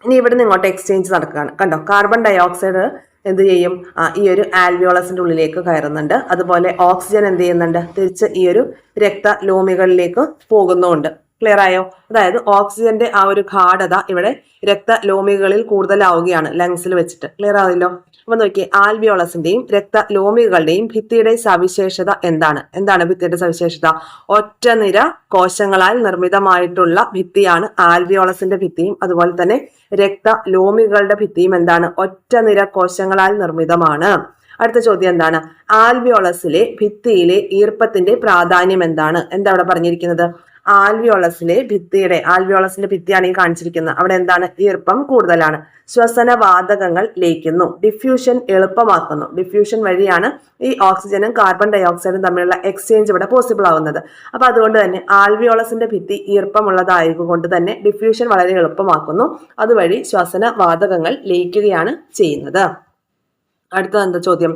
ഇനി ഇവിടെ നിന്ന് ഇങ്ങോട്ട് എക്സ്ചേഞ്ച് നടക്കുകയാണ്. കണ്ടോ? കാർബൺ ഡൈ ഓക്സൈഡ് എന്ത് ചെയ്യും? ഈ ഒരു ആൽവിയോളസിന്റെ ഉള്ളിലേക്ക് കയറുന്നുണ്ട്. അതുപോലെ ഓക്സിജൻ എന്ത് ചെയ്യുന്നുണ്ട്? തിരിച്ച് ഈ ഒരു രക്തലോമികളിലേക്ക് പോകുന്നുമുണ്ട്. ക്ലിയർ ആയോ? അതായത് ഓക്സിജന്റെ ആ ഒരു ഗാഢത ഇവിടെ രക്തലോമികളിൽ കൂടുതലാവുകയാണ് ലങ്സിൽ വെച്ചിട്ട്. ക്ലിയർ ആവില്ലോ? അപ്പൊ നോക്കിയേ, ആൽവിയോളസിന്റെയും രക്തലോമികളുടെയും ഭിത്തിയുടെ സവിശേഷത എന്താണ്? എന്താണ് ഭിത്തിയുടെ സവിശേഷത? ഒറ്റനിര കോശങ്ങളാൽ നിർമ്മിതമായിട്ടുള്ള ഭിത്തിയാണ് ആൽവിയോളസിന്റെ ഭിത്തിയും. അതുപോലെ തന്നെ രക്തലോമികളുടെ ഭിത്തിയും എന്താണ്? ഒറ്റനിര കോശങ്ങളാൽ നിർമ്മിതമാണ്. അടുത്ത ചോദ്യം എന്താണ്? ആൽവിയോളസിലെ ഭിത്തിയിലെ ഈർപ്പത്തിന്റെ പ്രാധാന്യം എന്താണ്? എന്താ അവിടെ പറഞ്ഞിരിക്കുന്നത്? ആൽവിയോളസിന്റെ ഭിത്തിയാണ് ഈ കാണിച്ചിരിക്കുന്നത്. അവിടെ എന്താണ്? ഈർപ്പം കൂടുതലാണ്. ശ്വസന വാതകങ്ങൾ ലയിക്കുന്നു, ഡിഫ്യൂഷൻ എളുപ്പമാക്കുന്നു. ഡിഫ്യൂഷൻ വഴിയാണ് ഈ ഓക്സിജനും കാർബൺ ഡൈ ഓക്സൈഡും തമ്മിലുള്ള എക്സ്ചേഞ്ച് ഇവിടെ പോസിബിൾ ആവുന്നത്. അപ്പൊ അതുകൊണ്ട് തന്നെ ആൽവിയോളസിന്റെ ഭിത്തി ഈർപ്പമുള്ളതായതുകൊണ്ട് തന്നെ ഡിഫ്യൂഷൻ വളരെ എളുപ്പമാക്കുന്നു. അതുവഴി ശ്വസന വാതകങ്ങൾ ലയിക്കുകയാണ് ചെയ്യുന്നത്. അടുത്ത എന്താ ചോദ്യം,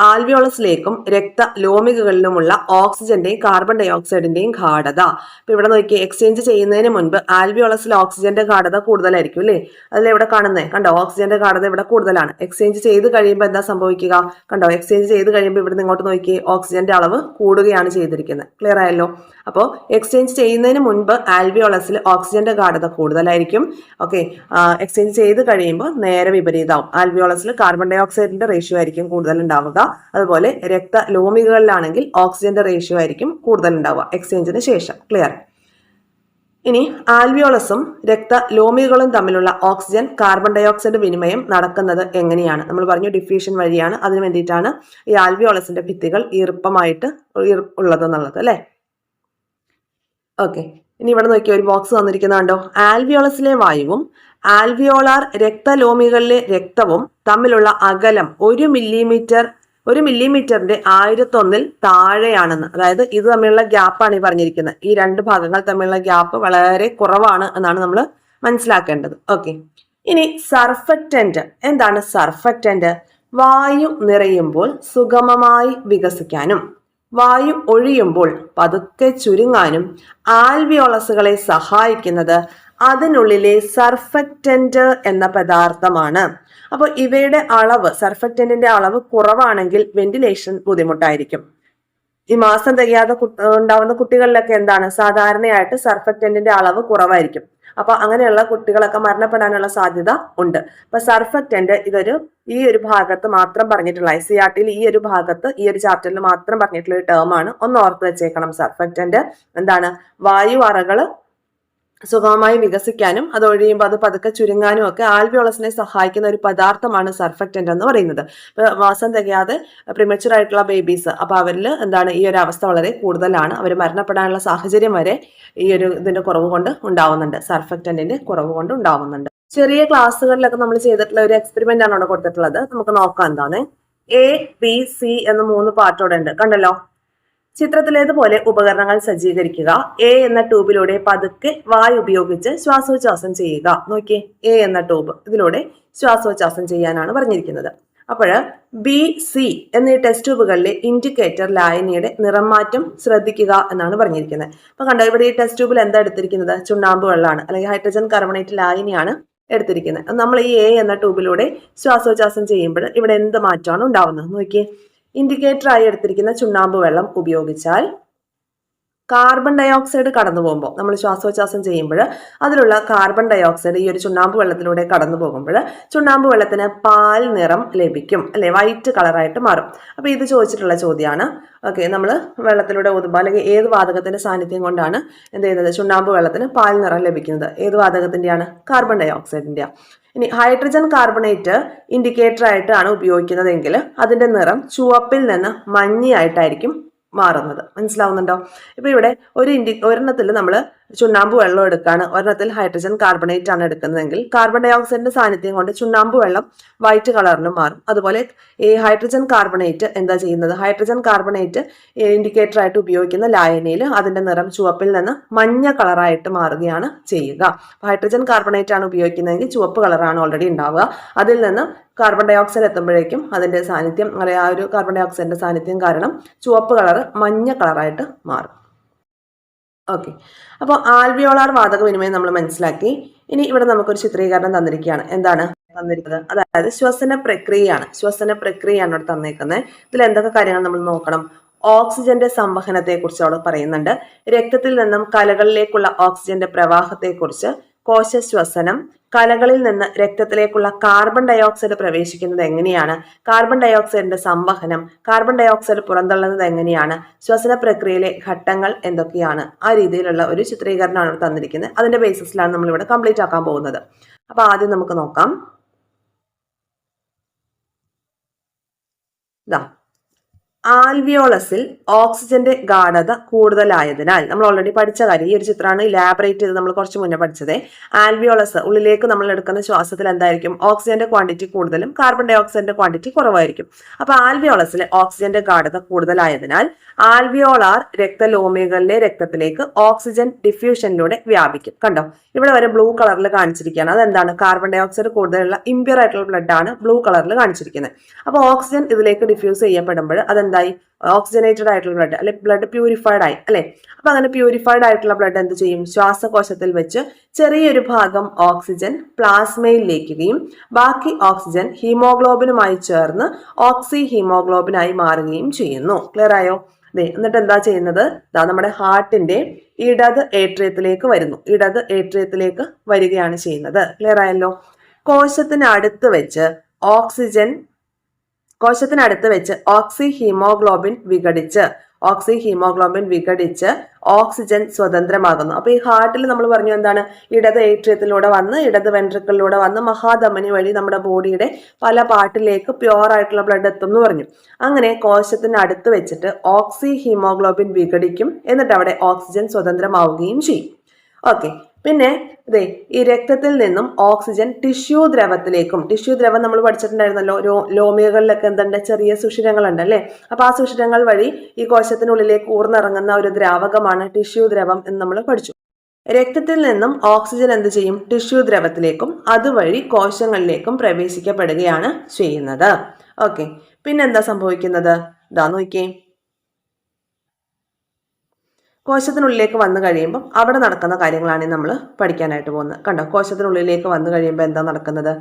ആൽവിയോളസിലേക്കും രക്തലോമികകളിലുമുള്ള ഓക്സിജന്റെയും കാർബൺ ഡൈ ഓക്സൈഡിന്റെയും ഗാഢത. അപ്പൊ ഇവിടെ നോക്കി, എക്സ്ചേഞ്ച് ചെയ്യുന്നതിന് മുൻപ് ആൽവിയോളസിൽ ഓക്സിജന്റെ ഗാഢത കൂടുതലായിരിക്കും അല്ലേ? അതിൽ എവിടെ കാണുന്നേ കണ്ടോ, ഓക്സിജന്റെ ഗാഢത ഇവിടെ കൂടുതലാണ്. എക്സ്ചേഞ്ച് ചെയ്ത് കഴിയുമ്പോൾ എന്താ സംഭവിക്കുക, കണ്ടോ, എക്സ്ചേഞ്ച് ചെയ്ത് കഴിയുമ്പോൾ ഇവിടെ ഇങ്ങോട്ട് നോക്കി ഓക്സിജന്റെ അളവ് കൂടുകയാണ് ചെയ്തിരിക്കുന്നത്. ക്ലിയർ ആയല്ലോ? അപ്പോൾ എക്സ്ചേഞ്ച് ചെയ്യുന്നതിന് മുൻപ് ആൽവിയോളസിൽ ഓക്സിജന്റെ ഗാഢത കൂടുതലായിരിക്കും. ഓക്കെ, എക്സ്ചേഞ്ച് ചെയ്ത് കഴിയുമ്പോൾ നേരെ വിപരീതമാവും. ആൽവിയോളസിൽ കാർബൺ ഡൈ ഓക്സൈഡിന്റെ റേഷ്യോ ആയിരിക്കും കൂടുതൽ ഉണ്ടാവുക. അതുപോലെ രക്തലോമികളിലാണെങ്കിൽ ഓക്സിജന്റെ റേഷ്യോ ആയിരിക്കും കൂടുതൽ ഉണ്ടാവുക എക്സ്ചേഞ്ചിന് ശേഷം. ക്ലിയർ? ഇനി ആൽവിയോളസും രക്തലോമികളും തമ്മിലുള്ള ഓക്സിജൻ കാർബൺ ഡൈ ഓക്സൈഡ് വിനിമയം നടക്കുന്നത് എങ്ങനെയാണ്? നമ്മൾ പറഞ്ഞു ഡിഫ്യൂഷൻ വഴിയാണ്. അതിനു വേണ്ടിയിട്ടാണ് ഈ ആൽവിയോളസിന്റെ ഭിത്തികൾ ഈർപ്പമായിട്ട് ഉള്ളതെന്നുള്ളത് അല്ലെ? ഓക്കെ, ഇനി ഇവിടെ നോക്കിയ ഒരു ബോക്സ് തന്നിരിക്കുന്നുണ്ടോ, ആൽവിയോളസിലെ വായുവും ആൽവിയോളാർ രക്തലോമികളിലെ രക്തവും തമ്മിലുള്ള അകലം 1 മില്ലിമീറ്ററിന്റെ 1001 താഴെയാണെന്ന്. അതായത് ഇത് തമ്മിലുള്ള ഗ്യാപ്പാണ് ഈ പറഞ്ഞിരിക്കുന്നത്. ഈ രണ്ട് ഭാഗങ്ങൾ തമ്മിലുള്ള ഗ്യാപ്പ് വളരെ കുറവാണ് എന്നാണ് നമ്മൾ മനസ്സിലാക്കേണ്ടത്. ഓക്കെ, ഇനി സർഫക്റ്റന്റ് എന്താണ്? സർഫക്റ്റന്റ് വായു നിറയുമ്പോൾ സുഗമമായി വികസിക്കാനും വായു ഒഴിയുമ്പോൾ പതുക്കെ ചുരുങ്ങാനും ആൽവിയോളസുകളെ സഹായിക്കുന്നത് അതിനുള്ളിലെ സർഫക്റ്റന്റ് എന്ന പദാർത്ഥമാണ്. അപ്പോൾ ഇവയുടെ അളവ്, സർഫക്റ്റന്റിന്റെ അളവ് കുറവാണെങ്കിൽ വെന്റിലേഷൻ ബുദ്ധിമുട്ടായിരിക്കും. ഈ മാസം തികയാതെ ഉണ്ടാവുന്ന കുട്ടികളിലൊക്കെ എന്താണ് സാധാരണയായിട്ട് സർഫക്റ്റന്റിന്റെ അളവ് കുറവായിരിക്കും. അപ്പൊ അങ്ങനെയുള്ള കുട്ടികളൊക്കെ മരണപ്പെടാനുള്ള സാധ്യത ഉണ്ട്. അപ്പൊ സർഫക്റ്റന്റ് ഈ ഒരു ഭാഗത്ത് മാത്രം പറഞ്ഞിട്ടുള്ള ICRTയിൽ ഈ ഒരു ഭാഗത്ത് ഈ ഒരു ചാപ്റ്ററിൽ മാത്രം പറഞ്ഞിട്ടുള്ള ഒരു ടേം ആണ്. ഒന്ന് ഓർത്ത് വെച്ചേക്കണം. സർഫക്റ്റന്റ് എന്താണ്? വായു അറകള് സുഗമമായി വികസിക്കാനും അത് ഒഴിയുമ്പോൾ അത് പതുക്കെ ചുരുങ്ങാനും ഒക്കെ ആൽവിയോളസിനെ സഹായിക്കുന്ന ഒരു പദാർത്ഥമാണ് സർഫക്റ്റന്റ് എന്ന് പറയുന്നത്. ഇപ്പൊ മാസം തികയാതെ പ്രിമച്യൂർ ആയിട്ടുള്ള ബേബീസ്, അപ്പൊ അവരിൽ എന്താണ് ഈ ഒരു അവസ്ഥ വളരെ കൂടുതലാണ്. അവർ മരണപ്പെടാനുള്ള സാഹചര്യം വരെ ഈ ഒരു ഇതിന്റെ കുറവ് കൊണ്ട് ഉണ്ടാവുന്നുണ്ട്, സർഫക്റ്റന്റിന്റെ കുറവ് കൊണ്ട് ഉണ്ടാവുന്നുണ്ട്. ചെറിയ ക്ലാസ്സുകളിലൊക്കെ നമ്മൾ ചെയ്തിട്ടുള്ള ഒരു എക്സ്പെരിമെന്റ് ആണ് അവിടെ കൊടുത്തിട്ടുള്ളത്. നമുക്ക് നോക്കാം എന്താണ്. ABC എന്ന 3 പാർട്ടോടെ ഉണ്ട്, കണ്ടല്ലോ. ചിത്രത്തിലേതുപോലെ ഉപകരണങ്ങൾ സജ്ജീകരിക്കുക. എ എന്ന ട്യൂബിലൂടെ പതുക്കെ വായു ഉപയോഗിച്ച് ശ്വാസോച്ഛ്വാസം ചെയ്യുക. നോക്കിയേ, എ എന്ന ട്യൂബ്, ഇതിലൂടെ ശ്വാസോച്ഛ്വാസം ചെയ്യാനാണ് പറഞ്ഞിരിക്കുന്നത്. അപ്പോൾ BC എന്നീ ടെസ്റ്റ് ട്യൂബുകളിലെ ഇൻഡിക്കേറ്റർ ലായനിയുടെ നിറം മാറ്റം ശ്രദ്ധിക്കുക എന്നാണ് പറഞ്ഞിരിക്കുന്നത്. അപ്പൊ കണ്ടോ, ഇവിടെ ഈ ടെസ്റ്റ് ട്യൂബിൽ എന്താ എടുത്തിരിക്കുന്നത്? ചുണ്ണാമ്പ് വെള്ളമാണ്, അല്ലെങ്കിൽ ഹൈഡ്രജൻ കാർബണേറ്റ് ലായനിയാണ് എടുത്തിരിക്കുന്നത്. നമ്മൾ ഈ എ എന്ന ട്യൂബിലൂടെ ശ്വാസോച്ഛ്വാസം ചെയ്യുമ്പോൾ ഇവിടെ എന്ത് മാറ്റമാണ് ഉണ്ടാവുന്നത്? നോക്കിയേ, ഇൻഡിക്കേറ്റർ ആയി എടുത്തിരിക്കുന്ന ചുണ്ണാമ്പ് വെള്ളം ഉപയോഗിച്ചാൽ കാർബൺ ഡൈ ഓക്സൈഡ് കടന്നു പോകുമ്പോൾ, നമ്മൾ ശ്വാസോച്ഛ്വാസം ചെയ്യുമ്പോൾ അതിലുള്ള കാർബൺ ഡൈ ഓക്സൈഡ് ഈ ഒരു ചുണ്ണാമ്പ് വെള്ളത്തിലൂടെ കടന്നു പോകുമ്പോൾ ചുണ്ണാമ്പ് വെള്ളത്തിന് പാൽ നിറം ലഭിക്കും അല്ലെ, വൈറ്റ് കളറായിട്ട് മാറും. അപ്പൊ ഇത് ചോദിച്ചിട്ടുള്ള ചോദ്യമാണ്. ഓക്കെ, നമ്മൾ വെള്ളത്തിലൂടെ ഊതുമ്പോൾ അല്ലെങ്കിൽ ഏത് വാതകത്തിന്റെ സാന്നിധ്യം കൊണ്ടാണ് എന്ത് ചെയ്യുന്നത്? ചുണ്ണാമ്പ് വെള്ളത്തിന് പാൽ നിറം ലഭിക്കുന്നത്. ഏത് വാതകത്തിന്റെയാണ്? കാർബൺ ഡൈ ഓക്സൈഡിന്റെ. ഇനി ഹൈഡ്രജൻ കാർബണേറ്റ് ഇൻഡിക്കേറ്റർ ആയിട്ടാണ് ഉപയോഗിക്കുന്നതെങ്കിൽ അതിന്റെ നിറം ചുവപ്പിൽ നിന്ന് മഞ്ഞയായിട്ടായിരിക്കും മാറുന്നത്. മനസ്സിലാവുന്നുണ്ടോ? ഇപ്പൊ ഇവിടെ ഒരെണ്ണത്തിൽ നമ്മൾ ചുണ്ണാമ്പ് വെള്ളം എടുക്കുകയാണ്, ഒരെണ്ണത്തിൽ ഹൈഡ്രജൻ കാർബണേറ്റ് ആണ് എടുക്കുന്നതെങ്കിൽ കാർബൺ ഡൈ ഓക്സൈഡിന്റെ സാന്നിധ്യം കൊണ്ട് ചുണ്ണാമ്പ് വെള്ളം വൈറ്റ് കളറിലും മാറും. അതുപോലെ ഈ ഹൈഡ്രജൻ കാർബണേറ്റ് എന്താ ചെയ്യുന്നത്? ഹൈഡ്രജൻ കാർബണേറ്റ് ഇൻഡിക്കേറ്റർ ആയിട്ട് ഉപയോഗിക്കുന്ന ലായനിയിൽ അതിന്റെ നിറം ചുവപ്പിൽ നിന്ന് മഞ്ഞ കളറായിട്ട് മാറുകയാണ് ചെയ്യുക. ഹൈഡ്രജൻ കാർബണേറ്റ് ആണ് ഉപയോഗിക്കുന്നതെങ്കിൽ ചുവപ്പ് കളറാണ് ഓൾറെഡി ഉണ്ടാവുക. അതിൽ നിന്ന് കാർബൺ ഡൈ ഓക്സൈഡ് എത്തുമ്പോഴേക്കും അതിന്റെ സാന്നിധ്യം, അല്ലെങ്കിൽ ആ ഒരു കാർബൺ ഡൈ ഓക്സൈഡിന്റെ സാന്നിധ്യം കാരണം ചുവപ്പ് കളർ മഞ്ഞ കളറായിട്ട് മാറും. ഓക്കെ, അപ്പോൾ ആൽവിയോളാർ വാതക വിനിമയം നമ്മൾ മനസ്സിലാക്കി. ഇനി ഇവിടെ നമുക്കൊരു ചിത്രീകരണം തന്നിരിക്കുകയാണ്. എന്താണ് തന്നിരിക്കുന്നത്? അതായത് ശ്വസന പ്രക്രിയയാണ്. ശ്വസന പ്രക്രിയയാണ് ഇവിടെ തന്നേക്കുന്നത്. ഇതിൽ എന്തൊക്കെ കാര്യങ്ങൾ നമ്മൾ നോക്കണം? ഓക്സിജന്റെ സംവഹനത്തെ കുറിച്ച് അവിടെ പറയുന്നുണ്ട്. രക്തത്തിൽ നിന്നും കലകളിലേക്കുള്ള ഓക്സിജന്റെ പ്രവാഹത്തെ കുറിച്ച്, കോശശ്വസനം, കലകളിൽ നിന്ന് രക്തത്തിലേക്കുള്ള കാർബൺ ഡൈ ഓക്സൈഡ് പ്രവേശിക്കുന്നത് എങ്ങനെയാണ്, കാർബൺ ഡൈ ഓക്സൈഡിന്റെ സംവഹനം, കാർബൺ ഡൈ ഓക്സൈഡ് പുറന്തള്ളുന്നത് എങ്ങനെയാണ്, ശ്വസന പ്രക്രിയയിലെ ഘട്ടങ്ങൾ എന്തൊക്കെയാണ്, ആ രീതിയിലുള്ള ഒരു ചിത്രീകരണമാണ് തന്നിരിക്കുന്നത്. അതിന്റെ ബേസിസിലാണ് നമ്മൾ ഇവിടെ കംപ്ലീറ്റ് ആക്കാൻ പോകുന്നത്. അപ്പൊ ആദ്യം നമുക്ക് നോക്കാം. ആൽവിയോളസിൽ ഓക്സിജന്റെ ഗാഢത കൂടുതലായതിനാൽ, നമ്മൾ ഓൾറെഡി പഠിച്ച കാര്യം, ഈ ഒരു ചിത്രമാണ് ഇലാബറേറ്റ് ചെയ്ത് നമ്മൾ കുറച്ച് മുന്നേ പഠിച്ചത്. ആൽവിയോളസ്, ഉള്ളിലേക്ക് നമ്മൾ എടുക്കുന്ന ശ്വാസത്തിൽ എന്തായിരിക്കും, ഓക്സിജന്റെ ക്വാണ്ടിറ്റി കൂടുതലും കാർബൺ ഡൈ ഓക്സൈഡിന്റെ ക്വാണ്ടിറ്റി കുറവായിരിക്കും. അപ്പൊ ആൽവിയോളസിൽ ഓക്സിജന്റെ ഗാഢത കൂടുതലായതിനാൽ ആൽവിയോളാർ രക്തലോമികളിലെ രക്തത്തിലേക്ക് ഓക്സിജൻ ഡിഫ്യൂഷനിലൂടെ വ്യാപിക്കും. കണ്ടോ, ഇവിടെ വരെ ബ്ലൂ കളറിൽ കാണിച്ചിരിക്കുകയാണ്. അതെന്താണ്, കാർബൺ ഡൈ ഓക്സൈഡ് കൂടുതലുള്ള ഇമ്പ്യൂർ ആയിട്ടുള്ള ബ്ലഡ് ആണ് ബ്ലൂ കളറിൽ കാണിച്ചിരിക്കുന്നത്. അപ്പോൾ ഓക്സിജൻ ഇതിലേക്ക് ഡിഫ്യൂസ് ചെയ്യപ്പെടുമ്പോൾ അതെന്തായി, ഓക്സിജനേറ്റഡ് ആയിട്ടുള്ള ബ്ലഡ് അല്ലെ, ബ്ലഡ് പ്യൂരിഫൈഡ് ആയി അല്ലെ. അപ്പൊ അങ്ങനെ പ്യൂരിഫൈഡ് ആയിട്ടുള്ള ബ്ലഡ് എന്ത് ചെയ്യും, ശ്വാസകോശത്തിൽ വെച്ച് ചെറിയൊരു ഭാഗം ഓക്സിജൻ പ്ലാസ്മയിൽ ലയിക്കുകയും ബാക്കി ഓക്സിജൻ ഹീമോഗ്ലോബിനുമായി ചേർന്ന് ഓക്സി ഹീമോഗ്ലോബിനായി മാറുകയും ചെയ്യുന്നു. ക്ലിയർ ആയോ? എന്നിട്ട് എന്താ ചെയ്യുന്നത്, നമ്മുടെ ഹാർട്ടിന്റെ ഇടത് ഏട്രിയത്തിലേക്ക് വരുന്നു, ഇടത് ഏട്രിയത്തിലേക്ക് വരികയാണ് ചെയ്യുന്നത്. ക്ലിയർ ആയല്ലോ? കോശത്തിനടുത്ത് വെച്ച് ഓക്സി ഹീമോഗ്ലോബിൻ വിഘടിച്ച് ഓക്സിജൻ സ്വതന്ത്രമാകുന്നു. അപ്പൊ ഈ ഹാർട്ടിൽ നമ്മൾ പറഞ്ഞു എന്താണ്, ഇടത് ഏട്രിയത്തിലൂടെ വന്ന് ഇടത് വെൻട്രിക്കിളിലൂടെ വന്ന് മഹാധമനി വഴി നമ്മുടെ ബോഡിയുടെ പല പാർട്ടിലേക്ക് പ്യുവർ ആയിട്ടുള്ള ബ്ലഡ് എത്തും എന്ന് പറഞ്ഞു. അങ്ങനെ കോശത്തിന് അടുത്ത് വെച്ചിട്ട് ഓക്സി ഹീമോഗ്ലോബിൻ വിഘടിക്കും, എന്നിട്ട് അവിടെ ഓക്സിജൻ സ്വതന്ത്രമാവുകയും ചെയ്യും. ഓക്കെ, പിന്നെ ഈ രക്തത്തിൽ നിന്നും ഓക്സിജൻ ടിഷ്യൂ ദ്രവത്തിലേക്കും, ടിഷ്യൂ ദ്രവം നമ്മൾ പഠിച്ചിട്ടുണ്ടായിരുന്നല്ലോ, ലോമിയകളിലൊക്കെ എന്തുണ്ട്, ചെറിയ സുഷിരങ്ങളുണ്ട് അല്ലെ. അപ്പൊ ആ സുഷിരങ്ങൾ വഴി ഈ കോശത്തിനുള്ളിലേക്ക് ഊർന്നിറങ്ങുന്ന ഒരു ദ്രാവകമാണ് ടിഷ്യൂ ദ്രവം എന്ന് നമ്മൾ പഠിച്ചു. രക്തത്തിൽ നിന്നും ഓക്സിജൻ എന്ത് ചെയ്യും, ടിഷ്യൂ ദ്രവത്തിലേക്കും അതുവഴി കോശങ്ങളിലേക്കും പ്രവേശിക്കപ്പെടുകയാണ് ചെയ്യുന്നത്. ഓക്കെ, പിന്നെന്താ സംഭവിക്കുന്നത്, നോക്കിയേ, കോശത്തിനുള്ളിലേക്ക് വന്നു കഴിയുമ്പോൾ അവിടെ നടക്കുന്ന കാര്യങ്ങളാണ് നമ്മൾ പഠിക്കാനായിട്ട് പോകുന്നത്. കണ്ടോ, കോശത്തിനുള്ളിലേക്ക് വന്നു കഴിയുമ്പോൾ എന്താ നടക്കുന്നത്,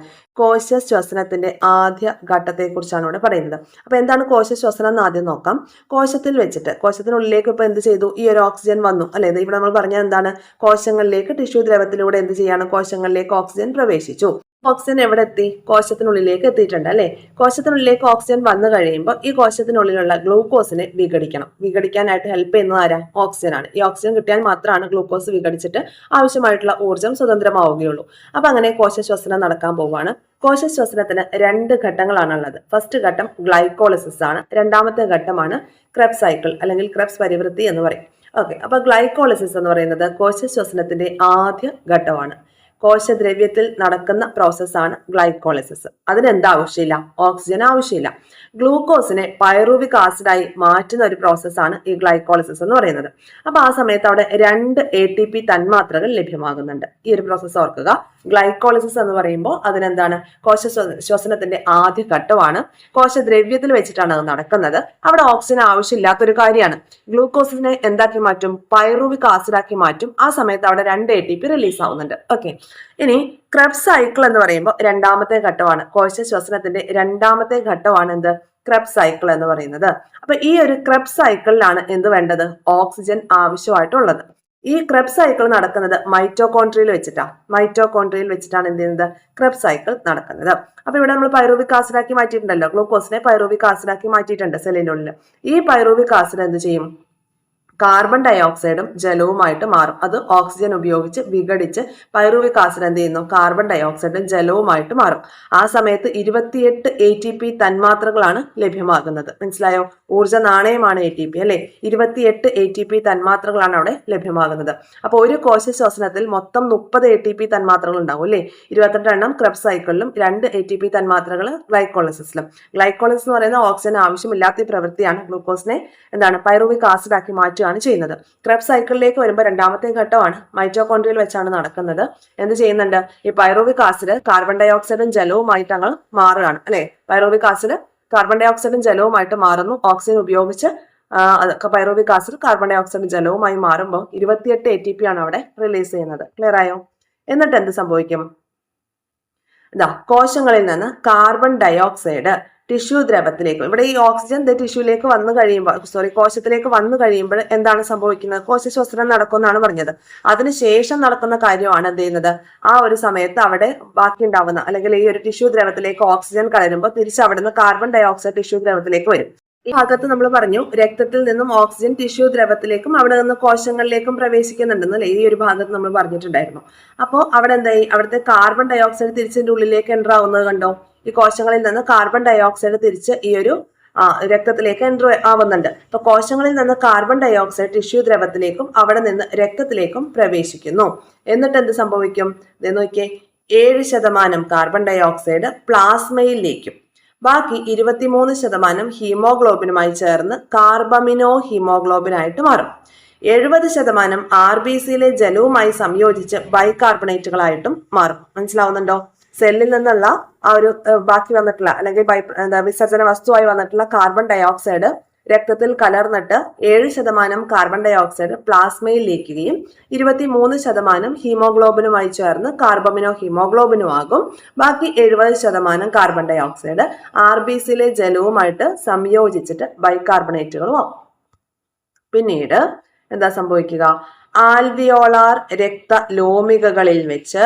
കോശ ശ്വസനത്തിന്റെ ആദ്യ ഘട്ടത്തെക്കുറിച്ചാണ് ഇവിടെ പറയുന്നത്. അപ്പൊ എന്താണ് കോശ ശ്വസനം എന്ന് ആദ്യം നോക്കാം. കോശത്തിൽ വെച്ചിട്ട്, കോശത്തിനുള്ളിലേക്ക് ഇപ്പൊ എന്ത് ചെയ്തു, ഈ ഒരു ഓക്സിജൻ വന്നു അല്ലെ. ഇവിടെ നമ്മൾ പറഞ്ഞത് എന്താണ്, കോശങ്ങളിലേക്ക് ടിഷ്യൂ ദ്രവത്തിലൂടെ എന്ത് ചെയ്യാണ്, കോശങ്ങളിലേക്ക് ഓക്സിജൻ പ്രവേശിച്ചു. ഓക്സിജൻ എവിടെ എത്തി, കോശത്തിനുള്ളിലേക്ക് എത്തിയിട്ടുണ്ട് അല്ലെ. കോശത്തിനുള്ളിലേക്ക് ഓക്സിജൻ വന്നു കഴിയുമ്പോൾ ഈ കോശത്തിനുള്ളിലുള്ള ഗ്ലൂക്കോസിനെ വിഘടിക്കാനായിട്ട് ഹെൽപ്പ് ചെയ്യുന്നത് ആരാ, ഓക്സിജൻ ആണ്. ഈ ഓക്സിജൻ കിട്ടിയാൽ മാത്രമാണ് ഗ്ലൂക്കോസ് വിഘടിച്ചിട്ട് ആവശ്യമായിട്ടുള്ള ഊർജ്ജം സ്വതന്ത്രമാവുകയുള്ളൂ. അപ്പൊ അങ്ങനെ കോശശ്വസനം നടക്കാൻ പോവുകയാണ്. കോശശ്വസനത്തിന് 2 ഘട്ടങ്ങളാണുള്ളത്. ഫസ്റ്റ് ഘട്ടം ഗ്ലൈക്കോളിസിസ് ആണ്, രണ്ടാമത്തെ ഘട്ടമാണ് ക്രെബ്സ് സൈക്കിൾ അല്ലെങ്കിൽ ക്രെബ്സ് പരിവൃത്തി എന്ന് പറയും. ഓക്കെ, അപ്പൊ ഗ്ലൈക്കോളിസിസ് എന്ന് പറയുന്നത് കോശശ്വസനത്തിന്റെ ആദ്യ ഘട്ടമാണ്. കോശദ്രവ്യത്തിൽ നടക്കുന്ന പ്രോസസ്സാണ് ഗ്ലൈക്കോളിസിസ്. അതിനെന്താ ആവശ്യമില്ല, ഓക്സിജൻ ആവശ്യമില്ല. ഗ്ലൂക്കോസിനെ പൈറൂവിക് ആസിഡായി മാറ്റുന്ന ഒരു പ്രോസസ്സാണ് ഈ ഗ്ലൈക്കോളിസിസ് എന്ന് പറയുന്നത്. അപ്പൊ ആ സമയത്ത് അവിടെ 2 ATP തന്മാത്രകൾ ലഭ്യമാകുന്നുണ്ട്. ഈ ഒരു പ്രോസസ്സ് ഓർക്കുക. ഗ്ലൈക്കോളിസിസ് എന്ന് പറയുമ്പോൾ അതിനെന്താണ്, ശ്വസനത്തിന്റെ ആദ്യ ഘട്ടമാണ്. കോശദ്രവ്യത്തിൽ വെച്ചിട്ടാണ് അത് നടക്കുന്നത്. അവിടെ ഓക്സിജൻ ആവശ്യമില്ലാത്തൊരു കാര്യമാണ്. ഗ്ലൂക്കോസിനെ എന്താക്കി മാറ്റും, പൈറൂവിക് ആസിഡാക്കി മാറ്റും. ആ സമയത്ത് അവിടെ 2 ATP റിലീസ് ആവുന്നുണ്ട്. ഓക്കെ, ഇനി ക്രെബ്സ് സൈക്കിൾ എന്ന് പറയുമ്പോൾ രണ്ടാമത്തെ ഘട്ടമാണ്. കോശ ശ്വസനത്തിന്റെ രണ്ടാമത്തെ ഘട്ടമാണ് എന്ത്, ക്രെബ്സ് സൈക്കിൾ എന്ന് പറയുന്നത്. അപ്പൊ ഈ ഒരു ക്രെബ്സ് സൈക്കിളിലാണ് എന്ത് വേണ്ടത്, ഓക്സിജൻ ആവശ്യമായിട്ടുള്ളത്. ഈ ക്രെബ്സ് സൈക്കിൾ നടക്കുന്നത് മൈറ്റോകോൺട്രിയയിൽ വെച്ചിട്ടാണ് എന്ത് ചെയ്യുന്നത്, ക്രെബ്സ് സൈക്കിൾ നടക്കുന്നത്. അപ്പൊ ഇവിടെ നമ്മൾ പൈറൂവിക് ആസിഡാക്കി മാറ്റിയിട്ടുണ്ടല്ലോ, ഗ്ലൂക്കോസിനെ പൈറൂവിക് ആസിഡാക്കി മാറ്റിയിട്ടുണ്ട് സെല്ലിന്റെ ഉള്ളിൽ. ഈ പൈറൂവിക് ആസിഡ് എന്ത് ചെയ്യും, കാർബൺ ഡൈ ഓക്സൈഡും ജലവുമായിട്ട് മാറും. അത് ഓക്സിജൻ ഉപയോഗിച്ച് വിഘടിച്ച് പൈറൂവിക് ആസിഡ് എന്ത് ചെയ്യുന്നു, കാർബൺ ഡൈ ഓക്സൈഡും ജലവുമായിട്ട് മാറും. ആ സമയത്ത് 28 ATP തന്മാത്രകളാണ് ലഭ്യമാകുന്നത്. മനസ്സിലായോ? ഊർജ്ജ നാണയമാണ് ATP അല്ലെ. 28 ATP തന്മാത്രകളാണ് അവിടെ ലഭ്യമാകുന്നത്. അപ്പൊ ഒരു കോശ ശ്വസനത്തിൽ മൊത്തം 30 ATP തന്മാത്രകൾ ഉണ്ടാവും അല്ലെ. 28 എണ്ണം ക്രെബ്സ് സൈക്കിളിലും 2 ATP തന്മാത്രകൾ ഗ്ലൈക്കോളിസിസിലും. ഗ്ലൈക്കോളിസിസ് എന്ന് പറയുന്ന ഓക്സിജൻ ആവശ്യമില്ലാത്ത പ്രവൃത്തിയാണ്. ഗ്ലൂക്കോസിനെ എന്താണ്, പൈറൂവിക് ആസിഡ് ആക്കി മാറ്റുകയാണ് ചെയ്യുന്നത്. ക്രെബ്സ് സൈക്കിളിലേക്ക് വരുമ്പോൾ രണ്ടാമത്തെ ഘട്ടമാണ്, മൈറ്റോകോൺട്രിയയിൽ വെച്ചാണ് നടക്കുന്നത്. എന്ത് ചെയ്യുന്നുണ്ട്, ഈ പൈറൂവിക് ആസിഡ് കാർബൺ ഡൈ ഓക്സൈഡും ജലവുമായിട്ട് അങ്ങ് മാറുകയാണ് അല്ലെ. പൈറൂവിക് ആസിഡ് കാർബൺ ഡൈ ഓക്സൈഡും ജലവുമായിട്ട് മാറുന്നു. ഓക്സിജൻ ഉപയോഗിച്ച് പൈറൂവിക് ആസിഡ് കാർബൺ ഡൈ ഓക്സൈഡും ജലവുമായി മാറുമ്പോൾ 28 ATP ആണ് അവിടെ റിലീസ് ചെയ്യുന്നത്. ക്ലിയർ ആയോ? എന്നിട്ട് എന്ത് സംഭവിക്കും, കോശങ്ങളിൽ നിന്ന് കാർബൺ ഡൈ ഓക്സൈഡ് ടിഷ്യൂ ദ്രവത്തിലേക്ക്, ഇവിടെ ഈ ഓക്സിജൻ ടിഷ്യൂലേക്ക് വന്നു കഴിയുമ്പോൾ കോശത്തിലേക്ക് വന്നു കഴിയുമ്പോൾ എന്താണ് സംഭവിക്കുന്നത്, കോശശ്വസനം നടക്കുമെന്നാണ് പറഞ്ഞത്. അതിനുശേഷം നടക്കുന്ന കാര്യമാണ് എന്ത് ചെയ്യുന്നത്, ആ ഒരു സമയത്ത് അവിടെ ബാക്കി ഉണ്ടാവുന്ന അല്ലെങ്കിൽ ഈ ഒരു ടിഷ്യൂ ദ്രവത്തിലേക്ക് ഓക്സിജൻ കലരുമ്പോൾ തിരിച്ച് അവിടുന്ന് കാർബൺ ഡൈ ഓക്സൈഡ് ടിഷ്യൂ ദ്രവത്തിലേക്ക് വരും. ഈ ഭാഗത്ത് നമ്മൾ പറഞ്ഞു രക്തത്തിൽ നിന്നും ഓക്സിജൻ ടിഷ്യൂ ദ്രവത്തിലേക്കും അവിടെ നിന്ന് കോശങ്ങളിലേക്കും പ്രവേശിക്കുന്നുണ്ടെന്ന് അല്ലെ. ഈ ഒരു ഭാഗത്ത് നമ്മൾ പറഞ്ഞിട്ടുണ്ടായിരുന്നു. അപ്പോൾ അവിടെ എന്തായി, അവിടുത്തെ കാർബൺ ഡൈ ഓക്സൈഡ് തിരിച്ചതിന്റെ ഉള്ളിലേക്ക് എൻ്റർ ആവുന്നത് കണ്ടോ. ഈ കോശങ്ങളിൽ നിന്ന് കാർബൺ ഡൈ ഓക്സൈഡ് തിരിച്ച് ഈ ഒരു രക്തത്തിലേക്ക് എൻട്രി ആവുന്നുണ്ട്. അപ്പൊ കോശങ്ങളിൽ നിന്ന് കാർബൺ ഡൈ ഓക്സൈഡ് ടിഷ്യൂ ദ്രവത്തിലേക്കും അവിടെ നിന്ന് രക്തത്തിലേക്കും പ്രവേശിക്കുന്നു. എന്നിട്ട് എന്ത് സംഭവിക്കും? നോക്കിയേ, 7% കാർബൺ ഡൈ ഓക്സൈഡ് പ്ലാസ്മയിലേക്കും ബാക്കി 23% ഹീമോഗ്ലോബിനുമായി ചേർന്ന് കാർബമിനോ ഹീമോഗ്ലോബിനായിട്ട് മാറും. 70% RBCയിലെ ജലവുമായി സംയോജിച്ച് ബൈകാർബണേറ്റുകളായിട്ടും മാറും. മനസ്സിലാവുന്നുണ്ടോ? സെല്ലിൽ നിന്നുള്ള ആ ഒരു ബാക്കി വന്നിട്ടുള്ള അല്ലെങ്കിൽ വിസർജന വസ്തുവായി വന്നിട്ടുള്ള കാർബൺ ഡൈ ഓക്സൈഡ് രക്തത്തിൽ കലർന്നിട്ട് 7% കാർബൺ ഡൈ ഓക്സൈഡ് പ്ലാസ്മയിൽ ലയിക്കുകയും 23% ഹീമോഗ്ലോബിനുമായി ചേർന്ന് കാർബമിനോ ഹീമോഗ്ലോബിനുമാകും. ബാക്കി 70% കാർബൺ ഡൈ ഓക്സൈഡ് RBCയിലെ ജലവുമായിട്ട് സംയോജിച്ചിട്ട് ബൈകാർബണേറ്റുകളും ആവും. പിന്നീട് എന്താ സംഭവിക്കുക? ആൽവിയോളാർ രക്തലോമികകളിൽ വെച്ച്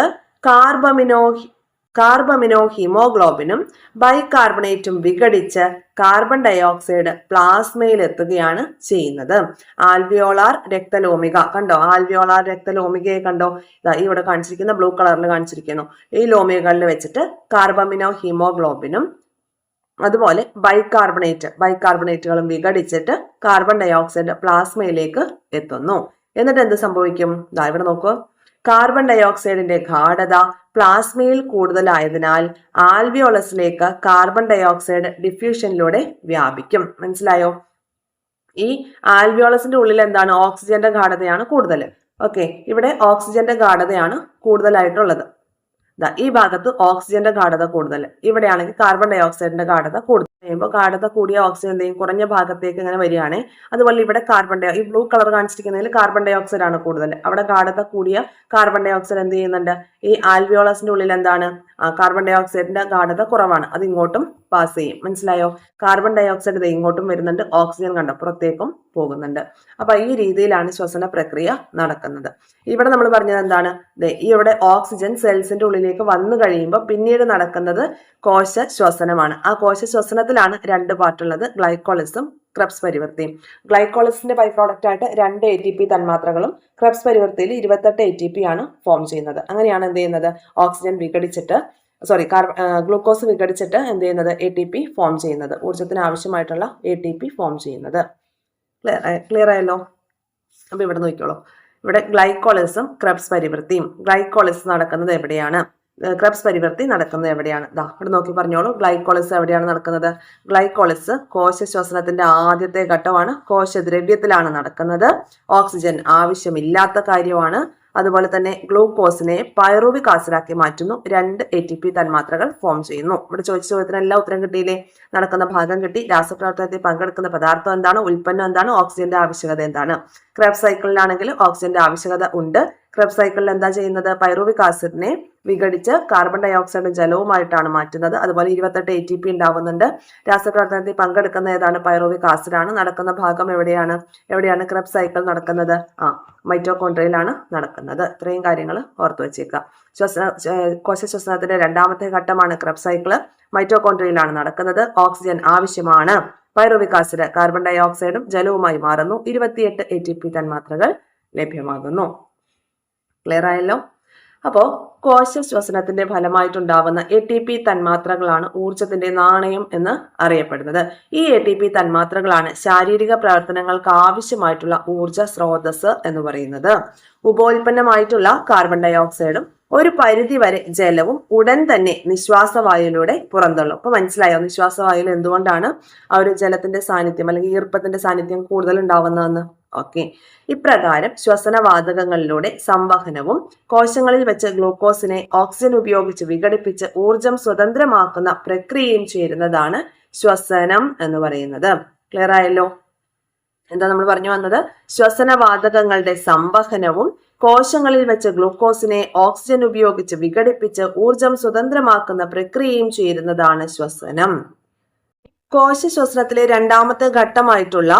കാർബമിനോ ഹീമോഗ്ലോബിനും ബൈകാർബണേറ്റും വിഘടിച്ച് കാർബൺ ഡൈ ഓക്സൈഡ് പ്ലാസ്മയിൽ എത്തുകയാണ് ചെയ്യുന്നത്. ആൽവിയോളാർ രക്തലോമിക കണ്ടോ? ആൽവിയോളാർ രക്തലോമികയെ കണ്ടോ? ഇവിടെ കാണിച്ചിരിക്കുന്ന ബ്ലൂ കളറിൽ കാണിച്ചിരിക്കുന്നു. ഈ ലോമികകളിൽ വെച്ചിട്ട് കാർബമിനോ ഹീമോഗ്ലോബിനും അതുപോലെ ബൈകാർബണേറ്റുകളും വിഘടിച്ചിട്ട് കാർബൺ ഡൈ ഓക്സൈഡ് പ്ലാസ്മയിലേക്ക് എത്തുന്നു. എന്നിട്ട് എന്ത് സംഭവിക്കും? ഇവിടെ നോക്കൂ, കാർബൺ ഡൈ ഓക്സൈഡിന്റെ ഗാഢത പ്ലാസ്മയിൽ കൂടുതലായതിനാൽ ആൽവിയോളസിലേക്ക് കാർബൺ ഡൈ ഓക്സൈഡ് ഡിഫ്യൂഷനിലൂടെ വ്യാപിക്കും. മനസ്സിലായോ? ഈ ആൽവിയോളസിന്റെ ഉള്ളിൽ എന്താണ്? ഓക്സിജന്റെ ഗാഢതയാണ് കൂടുതൽ. ഓക്കെ, ഇവിടെ ഓക്സിജന്റെ ഗാഢതയാണ് കൂടുതലായിട്ടുള്ളത്. ഈ ഭാഗത്ത് ഓക്സിജന്റെ ഗാഢത കൂടുതൽ, ഇവിടെയാണെങ്കിൽ കാർബൺ ഡൈ ഓക്സൈഡിന്റെ ഗാഢത കൂടുതൽ. കഴിയുമ്പോൾ ഗാഢത കൂടിയ ഓക്സിജൻ എന്തെയും കുറഞ്ഞ ഭാഗത്തേക്ക് ഇങ്ങനെ വരികയാണ്. അതുപോലെ ഇവിടെ ഈ ബ്ലൂ കളർ കാണിച്ചിരിക്കുന്നതിൽ കാർബൺ ഡൈ ഓക്സൈഡ് ആണ് കൂടുതൽ. അവിടെ ഗാഢത കൂടിയ കാർബൺ ഡൈ ഓക്സൈഡ് എന്ത് ചെയ്യുന്നുണ്ട്? ഈ ആൽവിയോളസിന്റെ ഉള്ളിൽ എന്താണ്? കാർബൺ ഡൈ ഓക്സൈഡിന്റെ ഗാഢത കുറവാണ്, അത് ഇങ്ങോട്ടും പാസ് ചെയ്യും. മനസ്സിലായോ? കാർബൺ ഡൈ ഓക്സൈഡ് ഇത് ഇങ്ങോട്ടും വരുന്നുണ്ട്, ഓക്സിജൻ കണ്ടോ പുറത്തേക്കും പോകുന്നുണ്ട്. അപ്പൊ ഈ രീതിയിലാണ് ശ്വസന പ്രക്രിയ നടക്കുന്നത്. ഇവിടെ നമ്മൾ പറഞ്ഞത് എന്താണ്? ഇവിടെ ഓക്സിജൻ സെൽസിന്റെ ഉള്ളിലേക്ക് വന്നു കഴിയുമ്പോൾ പിന്നീട് നടക്കുന്നത് കോശ ശ്വസനമാണ്. ആ കോശ ശ്വസനത്തിലാണ് 2 പാർട്ടുള്ളത്, ഗ്ലൈക്കോളിസും ക്രെബ്സ് പരിവർത്തിയും. ഗ്ലൈക്കോളിസിന്റെ ബൈ പ്രോഡക്റ്റ് ആയിട്ട് 2 ATP തന്മാത്രകളും ക്രെബ്സ് പരിവർത്തിയിൽ 28 ATP ആണ് ഫോം ചെയ്യുന്നത്. അങ്ങനെയാണ് എന്ത് ചെയ്യുന്നത്? ഓക്സിജൻ വിഘടിച്ചിട്ട് ഗ്ലൂക്കോസ് വിഘടിച്ചിട്ട് എന്ത് ചെയ്യുന്നത്? ATP ഫോം ചെയ്യുന്നത്, ഊർജ്ജത്തിന് ആവശ്യമായിട്ടുള്ള ATP ഫോം ചെയ്യുന്നത്. ക്ലിയർ ആയല്ലോ? അപ്പൊ ഇവിടെ നോക്കിക്കോളൂ, ഇവിടെ ഗ്ലൈക്കോളിസും ക്രെബ്സ് പരിവൃത്തിയും. ഗ്ലൈക്കോളിസ് നടക്കുന്നത് എവിടെയാണ്? ക്രെബ്സ് പരിവർത്തി നടക്കുന്നത് എവിടെയാണ്? ഇവിടെ നോക്കി പറഞ്ഞോളൂ. ഗ്ലൈക്കോളിസ് എവിടെയാണ് നടക്കുന്നത്? ഗ്ലൈക്കോളിസ് കോശ ശ്വസനത്തിന്റെ ആദ്യത്തെ ഘട്ടമാണ്, കോശദ്രവ്യത്തിലാണ് നടക്കുന്നത്. ഓക്സിജൻ ആവശ്യമില്ലാത്ത കാര്യമാണ്. അതുപോലെ തന്നെ ഗ്ലൂക്കോസിനെ പൈറുവിക് ആസിഡാക്കി മാറ്റുന്നു. 2 ATP തന്മാത്രകൾ ഫോം ചെയ്യുന്നു. ഇവിടെ ചോദിച്ച ചോദ്യത്തിനെല്ലാം ഉത്തരം കിട്ടിയില്ലേ? നടക്കുന്ന ഭാഗം കിട്ടി. രാസപ്രവർത്തനത്തിൽ പങ്കെടുക്കുന്ന പദാർത്ഥം എന്താണ്? ഉൽപ്പന്നം എന്താണ്? ഓക്സിജന്റെ ആവശ്യകത എന്താണ്? ക്രെബ്സ് സൈക്കിളിലാണെങ്കിൽ ഓക്സിജന്റെ ആവശ്യകത ഉണ്ട്. ക്രെബ്സ് സൈക്കിളിൽ എന്താ ചെയ്യുന്നത്? പൈറുവിക് ആസിഡിനെ വിഘടിച്ച് കാർബൺ ഡൈ ഓക്സൈഡും ജലവുമായിട്ടാണ് മാറ്റുന്നത്. അതുപോലെ 28 ATP ഉണ്ടാവുന്നുണ്ട്. രാസപ്രവർത്തനത്തിൽ പങ്കെടുക്കുന്ന ഏതാണ്? പൈറുവിക് ആസിഡാണ്. നടക്കുന്ന ഭാഗം എവിടെയാണ് ക്രെബ്സ് സൈക്കിൾ നടക്കുന്നത്? മൈറ്റോകോൺട്രിയയിലാണ് നടക്കുന്നത്. ഇത്രയും കാര്യങ്ങൾ ഓർത്തു വെച്ചേക്കുക. കോശ ശ്വസനത്തിന്റെ 2ാമത്തെ ഘട്ടമാണ് ക്രെബ്സ് സൈക്കിള്. മൈറ്റോകോൺട്രിയയിലാണ് നടക്കുന്നത്. ഓക്സിജൻ ആവശ്യമാണ്. പൈറുവിക് ആസിഡ് കാർബൺ ഡൈ ഓക്സൈഡും ജലവുമായി മാറുന്നു. 28 ATP തന്മാത്രകൾ ലഭ്യമാകുന്നു. ക്ലിയർ ആയല്ലോ? അപ്പോൾ കോശ ശ്വസനത്തിന്റെ ഫലമായിട്ടുണ്ടാവുന്ന ATP തന്മാത്രകളാണ് ഊർജത്തിന്റെ നാണയം എന്ന് അറിയപ്പെടുന്നത്. ഈ ATP തന്മാത്രകളാണ് ശാരീരിക പ്രവർത്തനങ്ങൾക്ക് ആവശ്യമായിട്ടുള്ള ഊർജ സ്രോതസ് എന്ന് പറയുന്നത്. ഉപോൽപ്പന്നമായിട്ടുള്ള കാർബൺ ഡൈ ഓക്സൈഡും ഒരു പരിധി വരെ ജലവും ഉടൻ തന്നെ നിശ്വാസവായുവിലൂടെ പുറന്തള്ളും. അപ്പൊ മനസ്സിലായോ നിശ്വാസവായുവിൽ എന്തുകൊണ്ടാണ് ആ ഒരു ജലത്തിന്റെ സാന്നിധ്യം അല്ലെങ്കിൽ ഈർപ്പത്തിന്റെ സാന്നിധ്യം കൂടുതൽ ഉണ്ടാവുന്നതെന്ന്? ഓക്കെ, ഇപ്രകാരം ശ്വസനവാതകങ്ങളിലൂടെ സംവഹനവും കോശങ്ങളിൽ വെച്ച് ഗ്ലൂക്കോസിനെ ഓക്സിജൻ ഉപയോഗിച്ച് വിഘടിപ്പിച്ച് ഊർജം സ്വതന്ത്രമാക്കുന്ന പ്രക്രിയയും ചേരുന്നതാണ് ശ്വസനം എന്ന് പറയുന്നത്. ക്ലിയർ ആയല്ലോ? എന്താ നമ്മൾ പറഞ്ഞു വന്നത്? ശ്വസനവാതകങ്ങളുടെ സംവഹനവും കോശങ്ങളിൽ വെച്ച് ഗ്ലൂക്കോസിനെ ഓക്സിജൻ ഉപയോഗിച്ച് വിഘടിപ്പിച്ച് ഊർജം സ്വതന്ത്രമാക്കുന്ന പ്രക്രിയയും ചേരുന്നതാണ് ശ്വസനം. കോശ ശ്വസനത്തിലെ 2ാമത്തെ ഘട്ടമായിട്ടുള്ള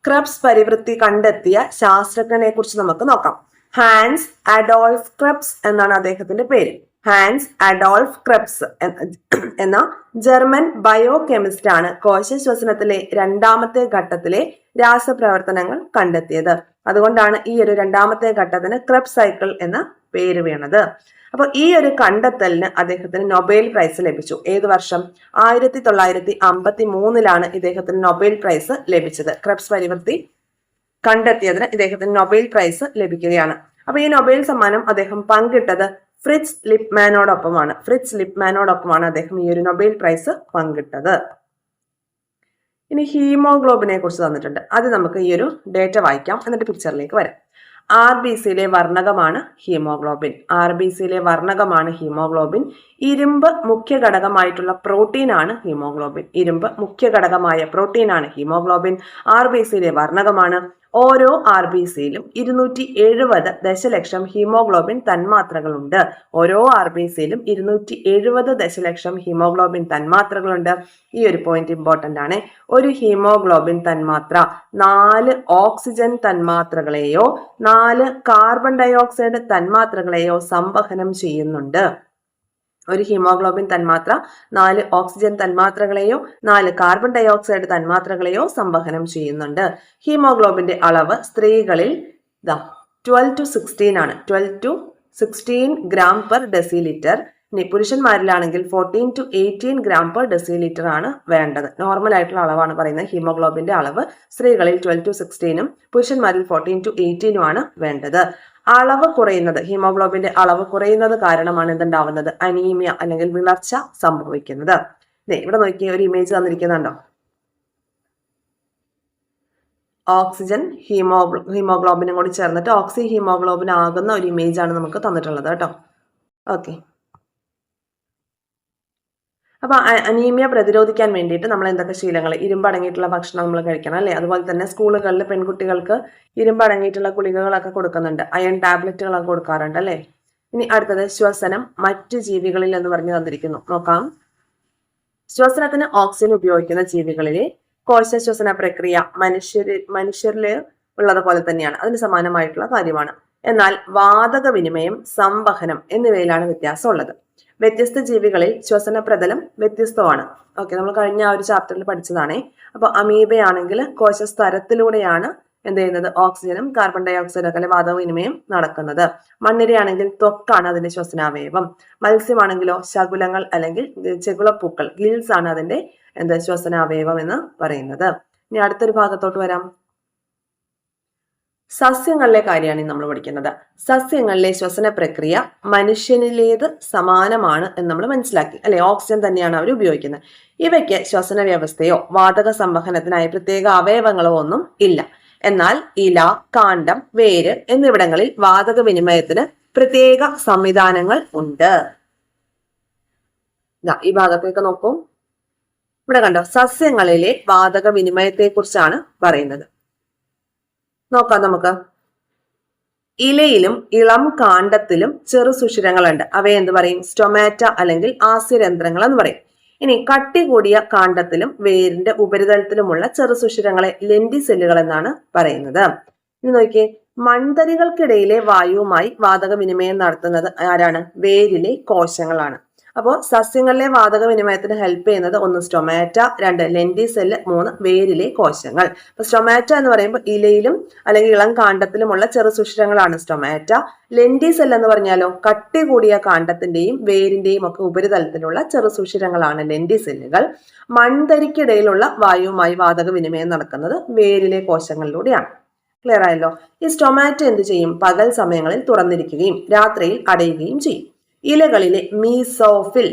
ക്രെബ്സ് പരിവൃത്തി കണ്ടെത്തിയ ശാസ്ത്രജ്ഞനെ കുറിച്ച് നമുക്ക് നോക്കാം. ഹാൻസ് അഡോൾഫ് ക്രെബ്സ് എന്നാണ് അദ്ദേഹത്തിന്റെ പേര്. ഹാൻസ് അഡോൾഫ് ക്രെബ്സ് എന്ന ജർമ്മൻ ബയോ കെമിസ്റ്റ് ആണ് കോശ ശ്വസനത്തിലെ 2ാമത്തെ ഘട്ടത്തിലെ രാസപ്രവർത്തനങ്ങൾ കണ്ടെത്തിയത്. അതുകൊണ്ടാണ് ഈ ഒരു 2ാമത്തെ ഘട്ടത്തിന് ക്രെബ്സ് സൈക്കിൾ എന്ന പേര് വീണത്. അപ്പോൾ ഈ ഒരു കണ്ടെത്തലിന് അദ്ദേഹത്തിന് നൊബേൽ പ്രൈസ് ലഭിച്ചു. ഏത് വർഷം? 1953 ഇദ്ദേഹത്തിന് നൊബേൽ പ്രൈസ് ലഭിച്ചത്. ക്രെബ്സ് പരിവൃത്തി കണ്ടെത്തിയതിന് ഇദ്ദേഹത്തിന് നൊബേൽ പ്രൈസ് ലഭിക്കുകയാണ്. അപ്പൊ ഈ നൊബേൽ സമ്മാനം അദ്ദേഹം പങ്കിട്ടത് ഫ്രിറ്റ്സ് ലിപ്മാനോടൊപ്പമാണ്. അദ്ദേഹം ഈ ഒരു നൊബേൽ പ്രൈസ് പങ്കിട്ടത്. ഇനി ഹീമോഗ്ലോബിനെ കുറിച്ച് തന്നിട്ടുണ്ട്. അത് നമുക്ക് ഈ ഒരു ഡേറ്റ വായിക്കാം, എന്നിട്ട് പിക്ചറിലേക്ക് വരാം. RBCയിലെ വർണ്ണകമാണ് ഹീമോഗ്ലോബിൻ. ഇരുമ്പ് മുഖ്യ ഘടകമായിട്ടുള്ള പ്രോട്ടീനാണ് ഹീമോഗ്ലോബിൻ. RBCയിലെ വർണ്ണകമാണ്. ഓരോ RBCയിലും 270 ദശലക്ഷം ഹീമോഗ്ലോബിൻ തന്മാത്രകളുണ്ട്. ഈ ഒരു പോയിന്റ് ഇമ്പോർട്ടന്റ് ആണ്. ഒരു ഹീമോഗ്ലോബിൻ തന്മാത്ര 4 ഓക്സിജൻ തന്മാത്രകളെയോ 4 കാർബൺ ഡയോക്സൈഡ് തന്മാത്രകളെയോ സംവഹനം ചെയ്യുന്നുണ്ട്. ഒരു ഹീമോഗ്ലോബിൻ തന്മാത്ര 4 ഓക്സിജൻ തന്മാത്രകളെയോ 4 കാർബൺ ഡയോക്സൈഡ് തന്മാത്രകളെയോ സംവഹനം ചെയ്യുന്നുണ്ട്. ഹീമോഗ്ലോബിന്റെ അളവ് സ്ത്രീകളിൽ 12 to 16 ആണ്. 12 to 16 ഗ്രാം പെർ ഡെസിലിറ്റർ. ഇനി പുരുഷന്മാരിലാണെങ്കിൽ 14 to 18 ഗ്രാം പെർ ഡെസിലിറ്റർ ആണ് വേണ്ടത്. നോർമൽ ആയിട്ടുള്ള അളവാണ് പറയുന്നത്. ഹീമോഗ്ലോബിന്റെ അളവ് സ്ത്രീകളിൽ 12 to 16 പുരുഷന്മാരിൽ 14 to 18 ആണ് വേണ്ടത്. ഹീമോഗ്ലോബിന്റെ അളവ് കുറയുന്നത് കാരണമാണ് എന്തുണ്ടാവുന്നത്? അനീമിയ അല്ലെങ്കിൽ വിളർച്ച സംഭവിക്കുന്നത്. ഇവിടെ നോക്കിയ ഒരു ഇമേജ് തന്നിരിക്കുന്നുണ്ടോ? ഓക്സിജൻ ഹീമോഗ്ലോബിനും കൂടി ചേർന്നിട്ട് ഓക്സി ഹീമോഗ്ലോബിൻ ആകുന്ന ഒരു ഇമേജ് ആണ് നമുക്ക് തന്നിട്ടുള്ളത് കേട്ടോ. ഓക്കെ, അപ്പൊ അനീമിയ പ്രതിരോധിക്കാൻ വേണ്ടിയിട്ട് നമ്മൾ എന്തൊക്കെ ശീലങ്ങൾ? ഇരുമ്പ് അടങ്ങിയിട്ടുള്ള ഭക്ഷണം നമ്മൾ കഴിക്കണം അല്ലേ? അതുപോലെ തന്നെ സ്കൂളുകളിൽ പെൺകുട്ടികൾക്ക് ഇരുമ്പ് അടങ്ങിയിട്ടുള്ള ഗുളികകളൊക്കെ കൊടുക്കുന്നുണ്ട്, അയൺ ടാബ്ലറ്റുകളൊക്കെ കൊടുക്കാറുണ്ട് അല്ലേ? ഇനി അടുത്തത് ശ്വസനം മറ്റു ജീവികളിൽ എന്ന് പറഞ്ഞു തന്നിരിക്കുന്നു. നോക്കാം. ശ്വസനത്തിന് ഓക്സിജൻ ഉപയോഗിക്കുന്ന ജീവികളിലെ കോശ ശ്വസന പ്രക്രിയ മനുഷ്യരിൽ ഉള്ളതുപോലെ തന്നെയാണ്, അതിന് സമാനമായിട്ടുള്ള കാര്യമാണ്. എന്നാൽ വാതക വിനിമയം, സംവഹനം എന്നിവയിലാണ് വ്യത്യാസമുള്ളത്. വ്യത്യസ്ത ജീവികളിൽ ശ്വസന പ്രതലം വ്യത്യസ്തമാണ്. ഓക്കെ, നമ്മൾ കഴിഞ്ഞ ആ ഒരു ചാപ്റ്ററിൽ പഠിച്ചതാണേ. അപ്പൊ അമീബയാണെങ്കിൽ കോശസ്തരത്തിലൂടെയാണ് എന്ത് ചെയ്യുന്നത്? ഓക്സിജനും കാർബൺ ഡൈ ഓക്സൈഡും ഒക്കെ വാതക വിനിമയം നടക്കുന്നത്. മണ്ണിരയാണെങ്കിൽ ത്വക്കാണ് അതിന്റെ ശ്വസനാവയവം. മത്സ്യമാണെങ്കിലോ ശകുലങ്ങൾ അല്ലെങ്കിൽ ചെകുളപ്പൂക്കൾ, ഗിൽസ് ആണ് അതിന്റെ ശ്വസനാവയവം എന്ന് പറയുന്നത്. ഇനി അടുത്തൊരു ഭാഗത്തോട്ട് വരാം. സസ്യങ്ങളിലെ കാര്യമാണ് നമ്മൾ പഠിക്കുന്നത്. സസ്യങ്ങളിലെ ശ്വസന പ്രക്രിയ മനുഷ്യനിലേത് സമാനമാണ് എന്ന് നമ്മൾ മനസ്സിലാക്കി അല്ലെ? ഓക്സിജൻ തന്നെയാണ് അവർ ഉപയോഗിക്കുന്നത്. ഇവയ്ക്ക് ശ്വസന വ്യവസ്ഥയോ വാതക സംവഹനത്തിനായി പ്രത്യേക അവയവങ്ങളോ ഒന്നും ഇല്ല. എന്നാൽ ഇല, കാണ്ഡം, വേര് എന്നിവിടങ്ങളിൽ വാതക വിനിമയത്തിന് പ്രത്യേക സംവിധാനങ്ങൾ ഉണ്ട്. ഈ ഭാഗത്തേക്ക് നോക്കൂ. ഇവിടെ കണ്ടോ, സസ്യങ്ങളിലെ വാതക വിനിമയത്തെ കുറിച്ചാണ് പറയുന്നത്. നോക്കാം നമുക്ക്. ഇലയിലും ഇളം കാണ്ഡത്തിലും ചെറു സുഷിരങ്ങളുണ്ട്. അവയെ എന്ത് പറയും? സ്റ്റൊമാറ്റ അല്ലെങ്കിൽ ആസ്യരന്ധ്രങ്ങൾ എന്ന് പറയും. ഇനി കട്ടി കൂടിയ കാണ്ഡത്തിലും വേരിന്റെ ഉപരിതലത്തിലുമുള്ള ചെറു സുഷിരങ്ങളെ ലെന്റിസെല്ലുകൾ എന്നാണ് പറയുന്നത്. ഇനി നോക്കിയേ, മൺതരികൾക്കിടയിലെ വായുവുമായി വാതക വിനിമയം നടത്തുന്നത് ആരാണ്? വേരിലെ കോശങ്ങളാണ്. അപ്പോൾ സസ്യങ്ങളിലെ വാതക വിനിമയത്തിന് ഹെൽപ്പ് ചെയ്യുന്നത് 1 സ്റ്റൊമാറ്റ, 2 ലെന്റിസെല്ല്, 3 വേരിലെ കോശങ്ങൾ. അപ്പൊ സ്റ്റൊമാറ്റ എന്ന് പറയുമ്പോൾ ഇലയിലും അല്ലെങ്കിൽ ഇളം കാണ്ഡത്തിലുമുള്ള ചെറു സുഷിരങ്ങളാണ് സ്റ്റൊമാറ്റ. ലെന്റിസെല്ല് എന്ന് പറഞ്ഞാലോ കട്ടി കൂടിയ കാണ്ഡത്തിന്റെയും വേരിന്റെയും ഒക്കെ ഉപരിതലത്തിലുള്ള ചെറു സുഷിരങ്ങളാണ് ലെന്റിസെല്ലുകൾ. മൺതരിക്കിടയിലുള്ള വായുവുമായി വാതക വിനിമയം നടക്കുന്നത് വേരിലെ കോശങ്ങളിലൂടെയാണ്. ക്ലിയർ ആയല്ലോ? ഈ സ്റ്റൊമാറ്റ എന്ത് ചെയ്യും? പകൽ സമയങ്ങളിൽ തുറന്നിരിക്കുകയും രാത്രിയിൽ അടയുകയും ചെയ്യും. ഇലകളിലെ മീസോഫിൽ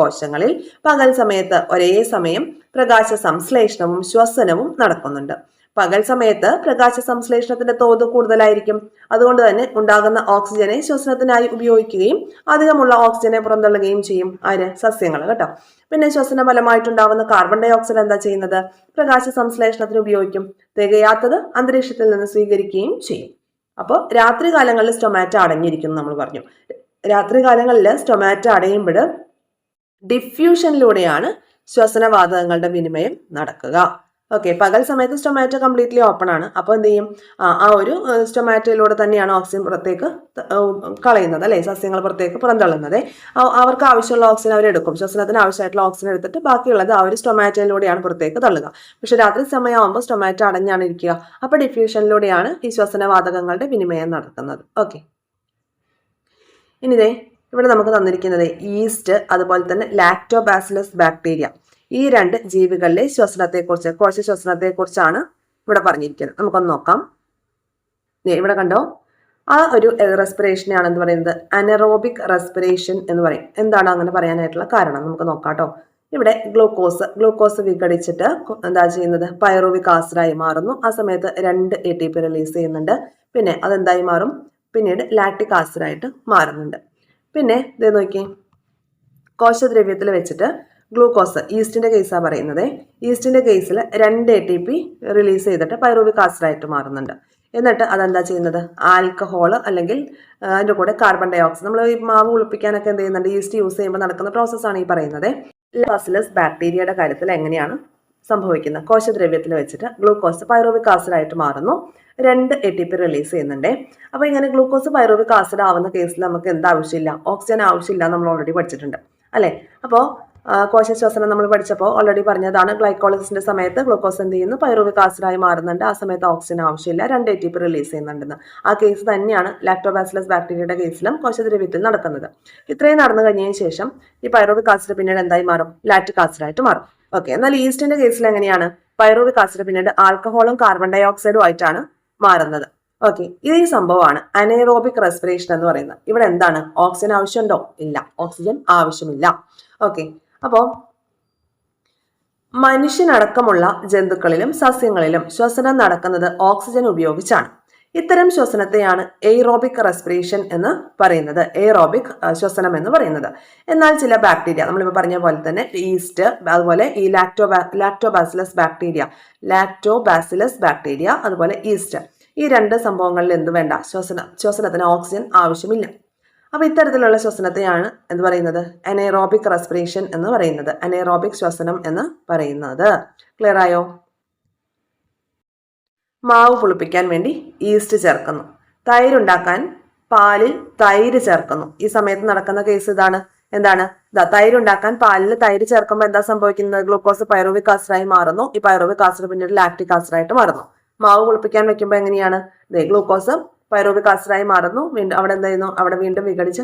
കോശങ്ങളിൽ പകൽ സമയത്ത് ഒരേ സമയം പ്രകാശ സംശ്ലേഷണവും ശ്വസനവും നടക്കുന്നുണ്ട്. പകൽ സമയത്ത് പ്രകാശ സംശ്ലേഷണത്തിന്റെ തോത് കൂടുതലായിരിക്കും. അതുകൊണ്ട് തന്നെ ഉണ്ടാകുന്ന ഓക്സിജനെ ശ്വസനത്തിനായി ഉപയോഗിക്കുകയും അധികമുള്ള ഓക്സിജനെ പുറന്തള്ളുകയും ചെയ്യും. ആര്? സസ്യങ്ങൾ കേട്ടോ. പിന്നെ ശ്വസന ഫലമായിട്ടുണ്ടാകുന്ന കാർബൺ ഡൈ ഓക്സൈഡ് എന്താ ചെയ്യുന്നത്? പ്രകാശ സംശ്ലേഷണത്തിന് ഉപയോഗിക്കും. തികയാത്തത് അന്തരീക്ഷത്തിൽ നിന്ന് സ്വീകരിക്കുകയും ചെയ്യും. അപ്പോൾ രാത്രി കാലങ്ങളിൽ സ്റ്റൊമാറ്റ അടങ്ങിയിരിക്കുന്നു നമ്മൾ പറഞ്ഞു. രാത്രി കാലങ്ങളിൽ സ്റ്റൊമാറ്റ അടയുമ്പോൾ ഡിഫ്യൂഷനിലൂടെയാണ് ശ്വസനവാതകങ്ങളുടെ വിനിമയം നടക്കുക. ഓക്കെ, പകൽ സമയത്ത് സ്റ്റൊമാറ്റോ കംപ്ലീറ്റ്ലി ഓപ്പൺ ആണ്. അപ്പോൾ എന്ത് ചെയ്യും? ആ ഒരു സ്റ്റൊമാറ്റോയിലൂടെ തന്നെയാണ് ഓക്സിജൻ പുറത്തേക്ക് കളയുന്നത് അല്ലെ? സസ്യങ്ങൾ പുറത്തേക്ക് പുറന്തള്ളുന്നത്. അവർക്ക് ആവശ്യമുള്ള ഓക്സിജൻ അവരെടുക്കും. ശ്വസനത്തിന് ആവശ്യമായിട്ടുള്ള ഓക്സിജൻ എടുത്തിട്ട് ബാക്കിയുള്ളത് ആ ഒരു സ്റ്റൊമാറ്റോയിലൂടെയാണ് പുറത്തേക്ക് തള്ളുക. പക്ഷെ രാത്രി സമയമാകുമ്പോൾ സ്റ്റൊമാറ്റോ അടഞ്ഞാണ് ഇരിക്കുക. അപ്പോൾ ഡിഫ്യൂഷനിലൂടെയാണ് ഈ ശ്വസനവാതകങ്ങളുടെ വിനിമയം നടക്കുന്നത്. ഓക്കെ. ഇനി ഇതേ ഇവിടെ നമുക്ക് തന്നിരിക്കുന്നത് ഈസ്റ്റ് അതുപോലെ തന്നെ ലാക്ടോബാസിലസ് ബാക്ടീരിയ ഈ രണ്ട് ജീവികളിലെ ശ്വസനത്തെക്കുറിച്ച് കോശ ശ്വസനത്തെക്കുറിച്ചാണ് ഇവിടെ പറഞ്ഞിരിക്കുന്നത്. നമുക്കൊന്ന് നോക്കാം. ഇവിടെ കണ്ടോ, ആ ഒരു റെസ്പിറേഷനെയാണ് എന്ന് പറയുന്നത് അനറോബിക് റെസ്പിറേഷൻ എന്ന് പറയും. എന്താണ് അങ്ങനെ പറയാനായിട്ടുള്ള കാരണം നമുക്ക് നോക്കാം കേട്ടോ. ഇവിടെ ഗ്ലൂക്കോസ് വിഘടിച്ചിട്ട് എന്താ ചെയ്യുന്നത്, പൈറുവിക് ആസിഡായി മാറുന്നു. ആ സമയത്ത് 2 ATP റിലീസ് ചെയ്യുന്നുണ്ട്. പിന്നെ അതെന്തായി മാറും, പിന്നീട് ലാക്റ്റിക് ആസിഡായിട്ട് മാറുന്നുണ്ട്. പിന്നെ ഇത് നോക്കി, കോശദ്രവ്യത്തിൽ വെച്ചിട്ട് ഗ്ലൂക്കോസ്, ഈസ്റ്റിന്റെ കേസാണ് പറയുന്നത്, ഈസ്റ്റിന്റെ കേസിൽ 2 ATP റിലീസ് ചെയ്തിട്ട് പൈറുവിക് ആസിഡായിട്ട് മാറുന്നുണ്ട്. എന്നിട്ട് അതെന്താ ചെയ്യുന്നത്, ആൽക്കഹോൾ അല്ലെങ്കിൽ അതിൻ്റെ കൂടെ കാർബൺ ഡൈ ഓക്സൈഡ്, നമ്മൾ ഈ മാവ് കുളിപ്പിക്കാനൊക്കെ എന്ത് ചെയ്യുന്നുണ്ട്, ഈസ്റ്റ് യൂസ് ചെയ്യുമ്പോൾ നടക്കുന്ന പ്രോസസ്സാണ് ഈ പറയുന്നത്. ബാസിലസ് ബാക്ടീരിയയുടെ കാര്യത്തിൽ എങ്ങനെയാണ് സംഭവിക്കുന്നത്, കോശദ്രവ്യത്തിൽ വെച്ചിട്ട് ഗ്ലൂക്കോസ് പൈറുവിക് ആസിഡായിട്ട് മാറുന്നു, 2 ATP റിലീസ് ചെയ്യുന്നുണ്ട്. അപ്പോൾ ഇങ്ങനെ ഗ്ലൂക്കോസ് പൈറുവിക് ആസിഡ് ആവുന്ന കേസിൽ നമുക്ക് എന്ത് ആവശ്യമില്ല, ഓക്സിജൻ ആവശ്യമില്ല, നമ്മൾ ഓൾറെഡി പഠിച്ചിട്ടുണ്ട് അല്ലേ. അപ്പോൾ കോശശ്വസനം നമ്മൾ പഠിച്ചപ്പോൾ ഓൾറെഡി പറഞ്ഞതാണ്, ഗ്ലൈക്കോളിസിന്റെ സമയത്ത് ഗ്ലൂക്കോസ് എന്ത് ചെയ്യുന്നു, പൈറുവിക് ആസിഡായി മാറുന്നുണ്ട്. ആ സമയത്ത് ഓക്സിജൻ ആവശ്യമില്ല, 2 ATP റിലീസ് ചെയ്യുന്നുണ്ടെന്ന്. ആ കേസ് തന്നെയാണ് ലാക്ടോബാസിലസ് ബാക്ടീരിയയുടെ കേസിലും കോശദ്രവ്യത്തിൽ നടക്കുന്നത്. ഇത്രയും നടന്നു കഴിഞ്ഞതിന് ശേഷം ഈ പൈറുവിക് ആസിഡ് പിന്നീട് എന്തായി മാറും, ലാക്റ്റിക് ആസിഡായിട്ട് മാറും. ഓക്കെ, എന്നാൽ ഈസ്റ്റിന്റെ കേസിൽ എങ്ങനെയാണ്, പൈറുവിക് ആസിഡ് പിന്നീട് ആൽക്കഹോളും കാർബൺ ഡൈ ഓക്സൈഡും ആയിട്ടാണ് മാറുന്നത്. ഓക്കെ, ഇത് ഈ സംഭവമാണ് അനേറോബിക് റെസ്പിറേഷൻ എന്ന് പറയുന്നത്. ഇവിടെ എന്താണ്, ഓക്സിജൻ ആവശ്യമുണ്ടോ, ഇല്ല, ഓക്സിജൻ ആവശ്യമില്ല. ഓക്കെ, അപ്പോൾ മനുഷ്യനടക്കമുള്ള ജന്തുക്കളിലും സസ്യങ്ങളിലും ശ്വസനം നടക്കുന്നത് ഓക്സിജൻ ഉപയോഗിച്ചാണ്. ഇത്തരം ശ്വസനത്തെയാണ് എയ്റോബിക് റെസ്പിറേഷൻ എന്ന് പറയുന്നത്, എയ്റോബിക് ശ്വസനം എന്ന് പറയുന്നത്. എന്നാൽ ചില ബാക്ടീരിയ, നമ്മളിപ്പോൾ പറഞ്ഞ പോലെ തന്നെ ഈസ്റ്റ്, അതുപോലെ ഈ ലാക്ടോബാസിലസ് ബാക്ടീരിയ അതുപോലെ ഈസ്റ്റ്, ഈ 2 സംഭവങ്ങളിൽ എന്ത് വേണ്ട, ശ്വസനത്തിന് ഓക്സിജൻ ആവശ്യമില്ല. അപ്പോൾ ഇത്തരത്തിലുള്ള ശ്വസനത്തെയാണ് എന്ത് പറയുന്നത്, അനേറോബിക് റെസ്പിറേഷൻ എന്ന് പറയുന്നത്, അനേറോബിക് ശ്വസനം എന്ന് പറയുന്നത്. ക്ലിയർ ആയോ? മാവ് പുളിപ്പിക്കാൻ വേണ്ടി ഈസ്റ്റ് ചേർക്കുന്നു, തൈരുണ്ടാക്കാൻ പാലിൽ തൈര് ചേർക്കുന്നു. ഈ സമയത്ത് നടക്കുന്ന കേസ് ഇതാണ്. എന്താണ്, തൈരുണ്ടാക്കാൻ പാലിൽ തൈര് ചേർക്കുമ്പോൾ എന്താ സംഭവിക്കുന്നത്, ഗ്ലൂക്കോസ് പൈറുവിക് ആസിഡായി മാറുന്നു. ഈ പൈറുവിക് ആസിഡ് പിന്നീട് ലാക്റ്റിക് ആസിഡായിട്ട് മാറുന്നു. മാവ് പുളിപ്പിക്കാൻ വെക്കുമ്പോൾ എങ്ങനെയാണ്, ഗ്ലൂക്കോസ് പൈറുവിക് ആസിഡായി മാറുന്നു. വീണ്ടും അവിടെ എന്ത് ചെയ്യുന്നു, അവിടെ വീണ്ടും വിഘടിച്ച്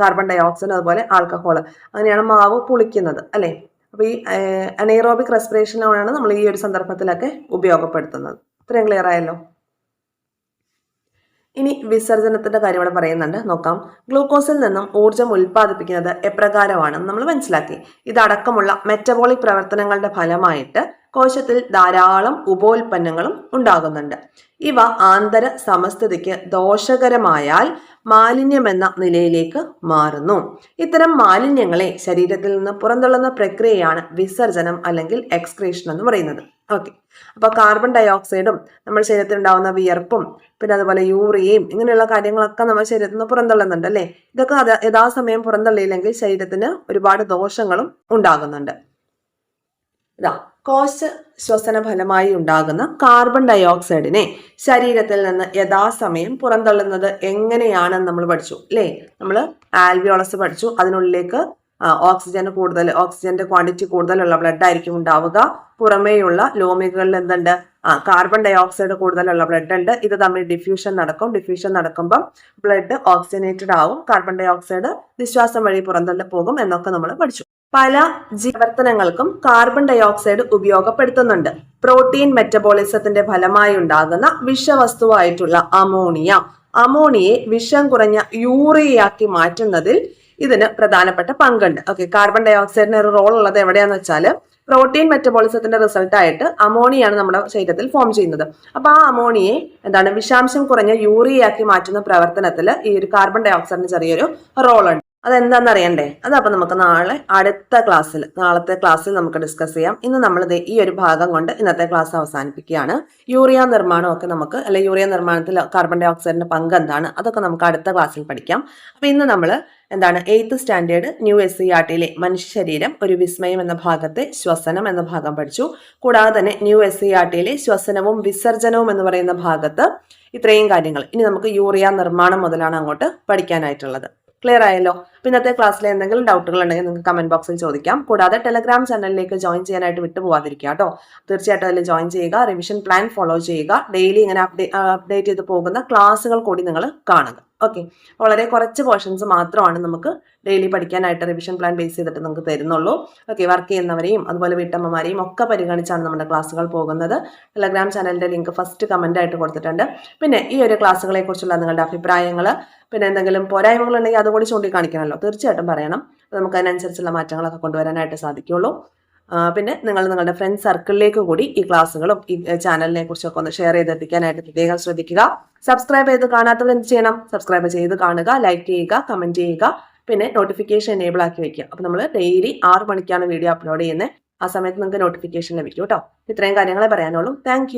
കാർബൺ ഡൈ ഓക്സൈഡ് അതുപോലെ ആൽക്കഹോൾ, അങ്ങനെയാണ് മാവ് പുളിക്കുന്നത് അല്ലേ. അപ്പോൾ ഈ അനേറോബിക് റെസ്പിറേഷനാണ് നമ്മൾ ഈ ഒരു സന്ദർഭത്തിലൊക്കെ ഉപയോഗപ്പെടുത്തുന്നത്. ഇത്രയും ക്ലിയർ ആയല്ലോ. ഇനി വിസർജനത്തിന്റെ കാര്യം ഇവിടെ പറയുന്നുണ്ട്, നോക്കാം. ഗ്ലൂക്കോസിൽ നിന്നും ഊർജ്ജം ഉൽപ്പാദിപ്പിക്കുന്നത് എപ്രകാരമാണെന്ന് നമ്മൾ മനസ്സിലാക്കി. ഇതടക്കമുള്ള മെറ്റബോളിക് പ്രവർത്തനങ്ങളുടെ ഫലമായിട്ട് കോശത്തിൽ ധാരാളം ഉപോൽപ്പന്നങ്ങളും ഉണ്ടാകുന്നുണ്ട്. ഇവ ആന്തര സമസ്ഥിതിക്ക് ദോഷകരമായാൽ മാലിന്യമെന്ന നിലയിലേക്ക് മാറുന്നു. ഇത്തരം മാലിന്യങ്ങളെ ശരീരത്തിൽ നിന്ന് പുറന്തള്ളുന്ന പ്രക്രിയയാണ് വിസർജനം അല്ലെങ്കിൽ എക്സ്ക്രീഷൻ എന്ന് പറയുന്നത്. ഓക്കെ, അപ്പോൾ കാർബൺ ഡൈ ഓക്സൈഡും നമ്മുടെ ശരീരത്തിൽ ഉണ്ടാകുന്ന വിയർപ്പും പിന്നെ അതുപോലെ യൂറിയയും ഇങ്ങനെയുള്ള കാര്യങ്ങളൊക്കെ നമ്മുടെ ശരീരത്തിൽ നിന്ന് പുറന്തള്ളുന്നുണ്ട് അല്ലേ. ഇതൊക്കെ യഥാസമയം പുറന്തള്ളിയില്ലെങ്കിൽ ശരീരത്തിന് ഒരുപാട് ദോഷങ്ങളും ഉണ്ടാകുന്നുണ്ട്. കോശ ശ്വസന ഫലമായി ഉണ്ടാകുന്ന കാർബൺ ഡൈ ഓക്സൈഡിനെ ശരീരത്തിൽ നിന്ന് യഥാസമയം പുറന്തള്ളുന്നത് എങ്ങനെയാണെന്ന് നമ്മൾ പഠിച്ചു അല്ലേ. നമ്മൾ ആൽവിയോളസ് പഠിച്ചു. അതിനുള്ളിലേക്ക് ഓക്സിജന്റെ ക്വാണ്ടിറ്റി കൂടുതലുള്ള ബ്ലഡ് ആയിരിക്കും ഉണ്ടാവുക. പുറമേയുള്ള ലോമികളിൽ എന്തുണ്ട്, കാർബൺ ഡൈ ഓക്സൈഡ് കൂടുതലുള്ള ബ്ലഡ് ഉണ്ട്. ഇത് തമ്മിൽ ഡിഫ്യൂഷൻ നടക്കുമ്പോൾ ബ്ലഡ് ഓക്സിജനേറ്റഡ് ആവും. കാർബൺ ഡൈ ഓക്സൈഡ് നിശ്വാസം വഴി പുറന്തള്ളി പോകും എന്നൊക്കെ നമ്മൾ പഠിച്ചു. പല പ്രവർത്തനങ്ങൾക്കും കാർബൺ ഡൈ ഓക്സൈഡ് ഉപയോഗപ്പെടുത്തുന്നുണ്ട്. പ്രോട്ടീൻ മെറ്റബോളിസത്തിന്റെ ഫലമായി ഉണ്ടാകുന്ന വിഷവസ്തുവായിട്ടുള്ള അമോണിയയെ വിഷം കുറഞ്ഞ യൂറിയയാക്കി മാറ്റുന്നതിൽ ഇതിന് പ്രധാനപ്പെട്ട പങ്കുണ്ട്. ഓക്കെ, കാർബൺ ഡൈ ഓക്സൈഡിന് ഒരു റോൾ ഉള്ളത് എവിടെയാന്ന് വെച്ചാൽ പ്രോട്ടീൻ മെറ്റബോളിസത്തിന്റെ റിസൾട്ട് ആയിട്ട് അമോണിയാണ് നമ്മുടെ ശരീരത്തിൽ ഫോം ചെയ്യുന്നത്. അപ്പൊ ആ അമോണിയെ വിഷാംശം കുറഞ്ഞ യൂറിയയാക്കി മാറ്റുന്ന പ്രവർത്തനത്തിൽ ഈ ഒരു കാർബൺ ഡൈ ഓക്സൈഡിന് ചെറിയൊരു റോൾ ഉണ്ട്. അതെന്താണെന്ന് അറിയണ്ടേ? അതപ്പോൾ നമുക്ക് നാളത്തെ ക്ലാസ്സിൽ നമുക്ക് ഡിസ്കസ് ചെയ്യാം. ഇന്ന് നമ്മൾ ഈ ഒരു ഭാഗം കൊണ്ട് ഇന്നത്തെ ക്ലാസ് അവസാനിപ്പിക്കുകയാണ്. യൂറിയ നിർമ്മാണത്തിൽ കാർബൺ ഡൈ ഓക്സൈഡിന്റെ പങ്ക് എന്താണ്, അതൊക്കെ നമുക്ക് അടുത്ത ക്ലാസ്സിൽ പഠിക്കാം. അപ്പൊ ഇന്ന് നമ്മൾ 8th സ്റ്റാൻഡേർഡ് ന്യൂ SCERTയിലെ മനുഷ്യ ശരീരം ഒരു വിസ്മയം എന്ന ഭാഗത്തെ ശ്വസനം എന്ന ഭാഗം പഠിച്ചു. കൂടാതെ തന്നെ ന്യൂ SCERTയിലെ ശ്വസനവും വിസർജനവും എന്ന് പറയുന്ന ഭാഗത്ത് ഇത്രയും കാര്യങ്ങൾ. ഇനി നമുക്ക് യൂറിയ നിർമ്മാണം മുതലാണ് അങ്ങോട്ട് പഠിക്കാനായിട്ടുള്ളത്. ക്ലിയർ ആയല്ലോ? ഇന്നത്തെ ക്ലാസ്സിൽ എന്തെങ്കിലും ഡൗട്ടുകൾ ഉണ്ടെങ്കിൽ നിങ്ങൾക്ക് കമന്റ് ബോക്സിൽ ചോദിക്കാം. കൂടാതെ ടെലഗ്രാം ചാനലിലേക്ക് ജോയിൻ ചെയ്യാനായിട്ട് വിട്ടുപോകാതിരിക്കുക കേട്ടോ. തീർച്ചയായിട്ടും അതിൽ ജോയിൻ ചെയ്യുക, റിവിഷൻ പ്ലാൻ ഫോളോ ചെയ്യുക, ഡെയിലി ഇങ്ങനെ അപ്ഡേറ്റ് ചെയ്ത് പോകുന്ന ക്ലാസ്സുകൾ കൂടി നിങ്ങൾ കാണുക. ഓക്കെ, വളരെ കുറച്ച് പോർഷൻസ് മാത്രമാണ് നമുക്ക് ഡെയിലി പഠിക്കാനായിട്ട് റിവിഷൻ പ്ലാൻ ബേസ് ചെയ്തിട്ട് നമുക്ക് തരുന്നുള്ളൂ. ഓക്കെ, വർക്ക് ചെയ്യുന്നവരെയും അതുപോലെ വീട്ടമ്മമാരെയും ഒക്കെ പരിഗണിച്ചാണ് നമ്മുടെ ക്ലാസ്സുകൾ പോകുന്നത്. ടെലഗ്രാം ചാനലിൻ്റെ ലിങ്ക് ഫസ്റ്റ് കമൻ്റ് ആയിട്ട് കൊടുത്തിട്ടുണ്ട്. പിന്നെ ഈ ഒരു ക്ലാസ്സുകളെ കുറിച്ചുള്ള നിങ്ങളുടെ അഭിപ്രായങ്ങൾ, പിന്നെ എന്തെങ്കിലും പോരായ്മകളുണ്ടെങ്കിൽ അതുകൂടി ചൂണ്ടിക്കാണിക്കണമല്ലോ, തീർച്ചയായിട്ടും പറയണം. നമുക്ക് അതിനനുസരിച്ചുള്ള മാറ്റങ്ങളൊക്കെ കൊണ്ടുവരാനായിട്ട് സാധിക്കുള്ളൂ. പിന്നെ നിങ്ങൾ നിങ്ങളുടെ ഫ്രണ്ട്സ് സർക്കിളിലേക്ക് കൂടി ഈ ക്ലാസ്സുകളും ഈ ചാനലിനെ കുറിച്ചൊക്കെ ഒന്ന് ഷെയർ ചെയ്തെത്തിക്കാനായിട്ട് പ്രത്യേകം ശ്രദ്ധിക്കുക. സബ്സ്ക്രൈബ് ചെയ്ത് കാണാത്തവർ എന്ത് ചെയ്യണം? സബ്സ്ക്രൈബ് ചെയ്ത് കാണുക, ലൈക്ക് ചെയ്യുക, കമൻറ്റ് ചെയ്യുക, പിന്നെ നോട്ടിഫിക്കേഷൻ എനേബിൾ ആക്കി വെക്കുക. അപ്പോൾ നമ്മൾ ഡെയിലി 6 മണിക്കാണ് വീഡിയോ അപ്ലോഡ് ചെയ്യുന്നത്. ആ സമയത്ത് നിങ്ങൾക്ക് നോട്ടിഫിക്കേഷൻ ലഭിക്കും കേട്ടോ. ഇത്രയും കാര്യങ്ങളെ പറയാനുള്ളൂ. താങ്ക്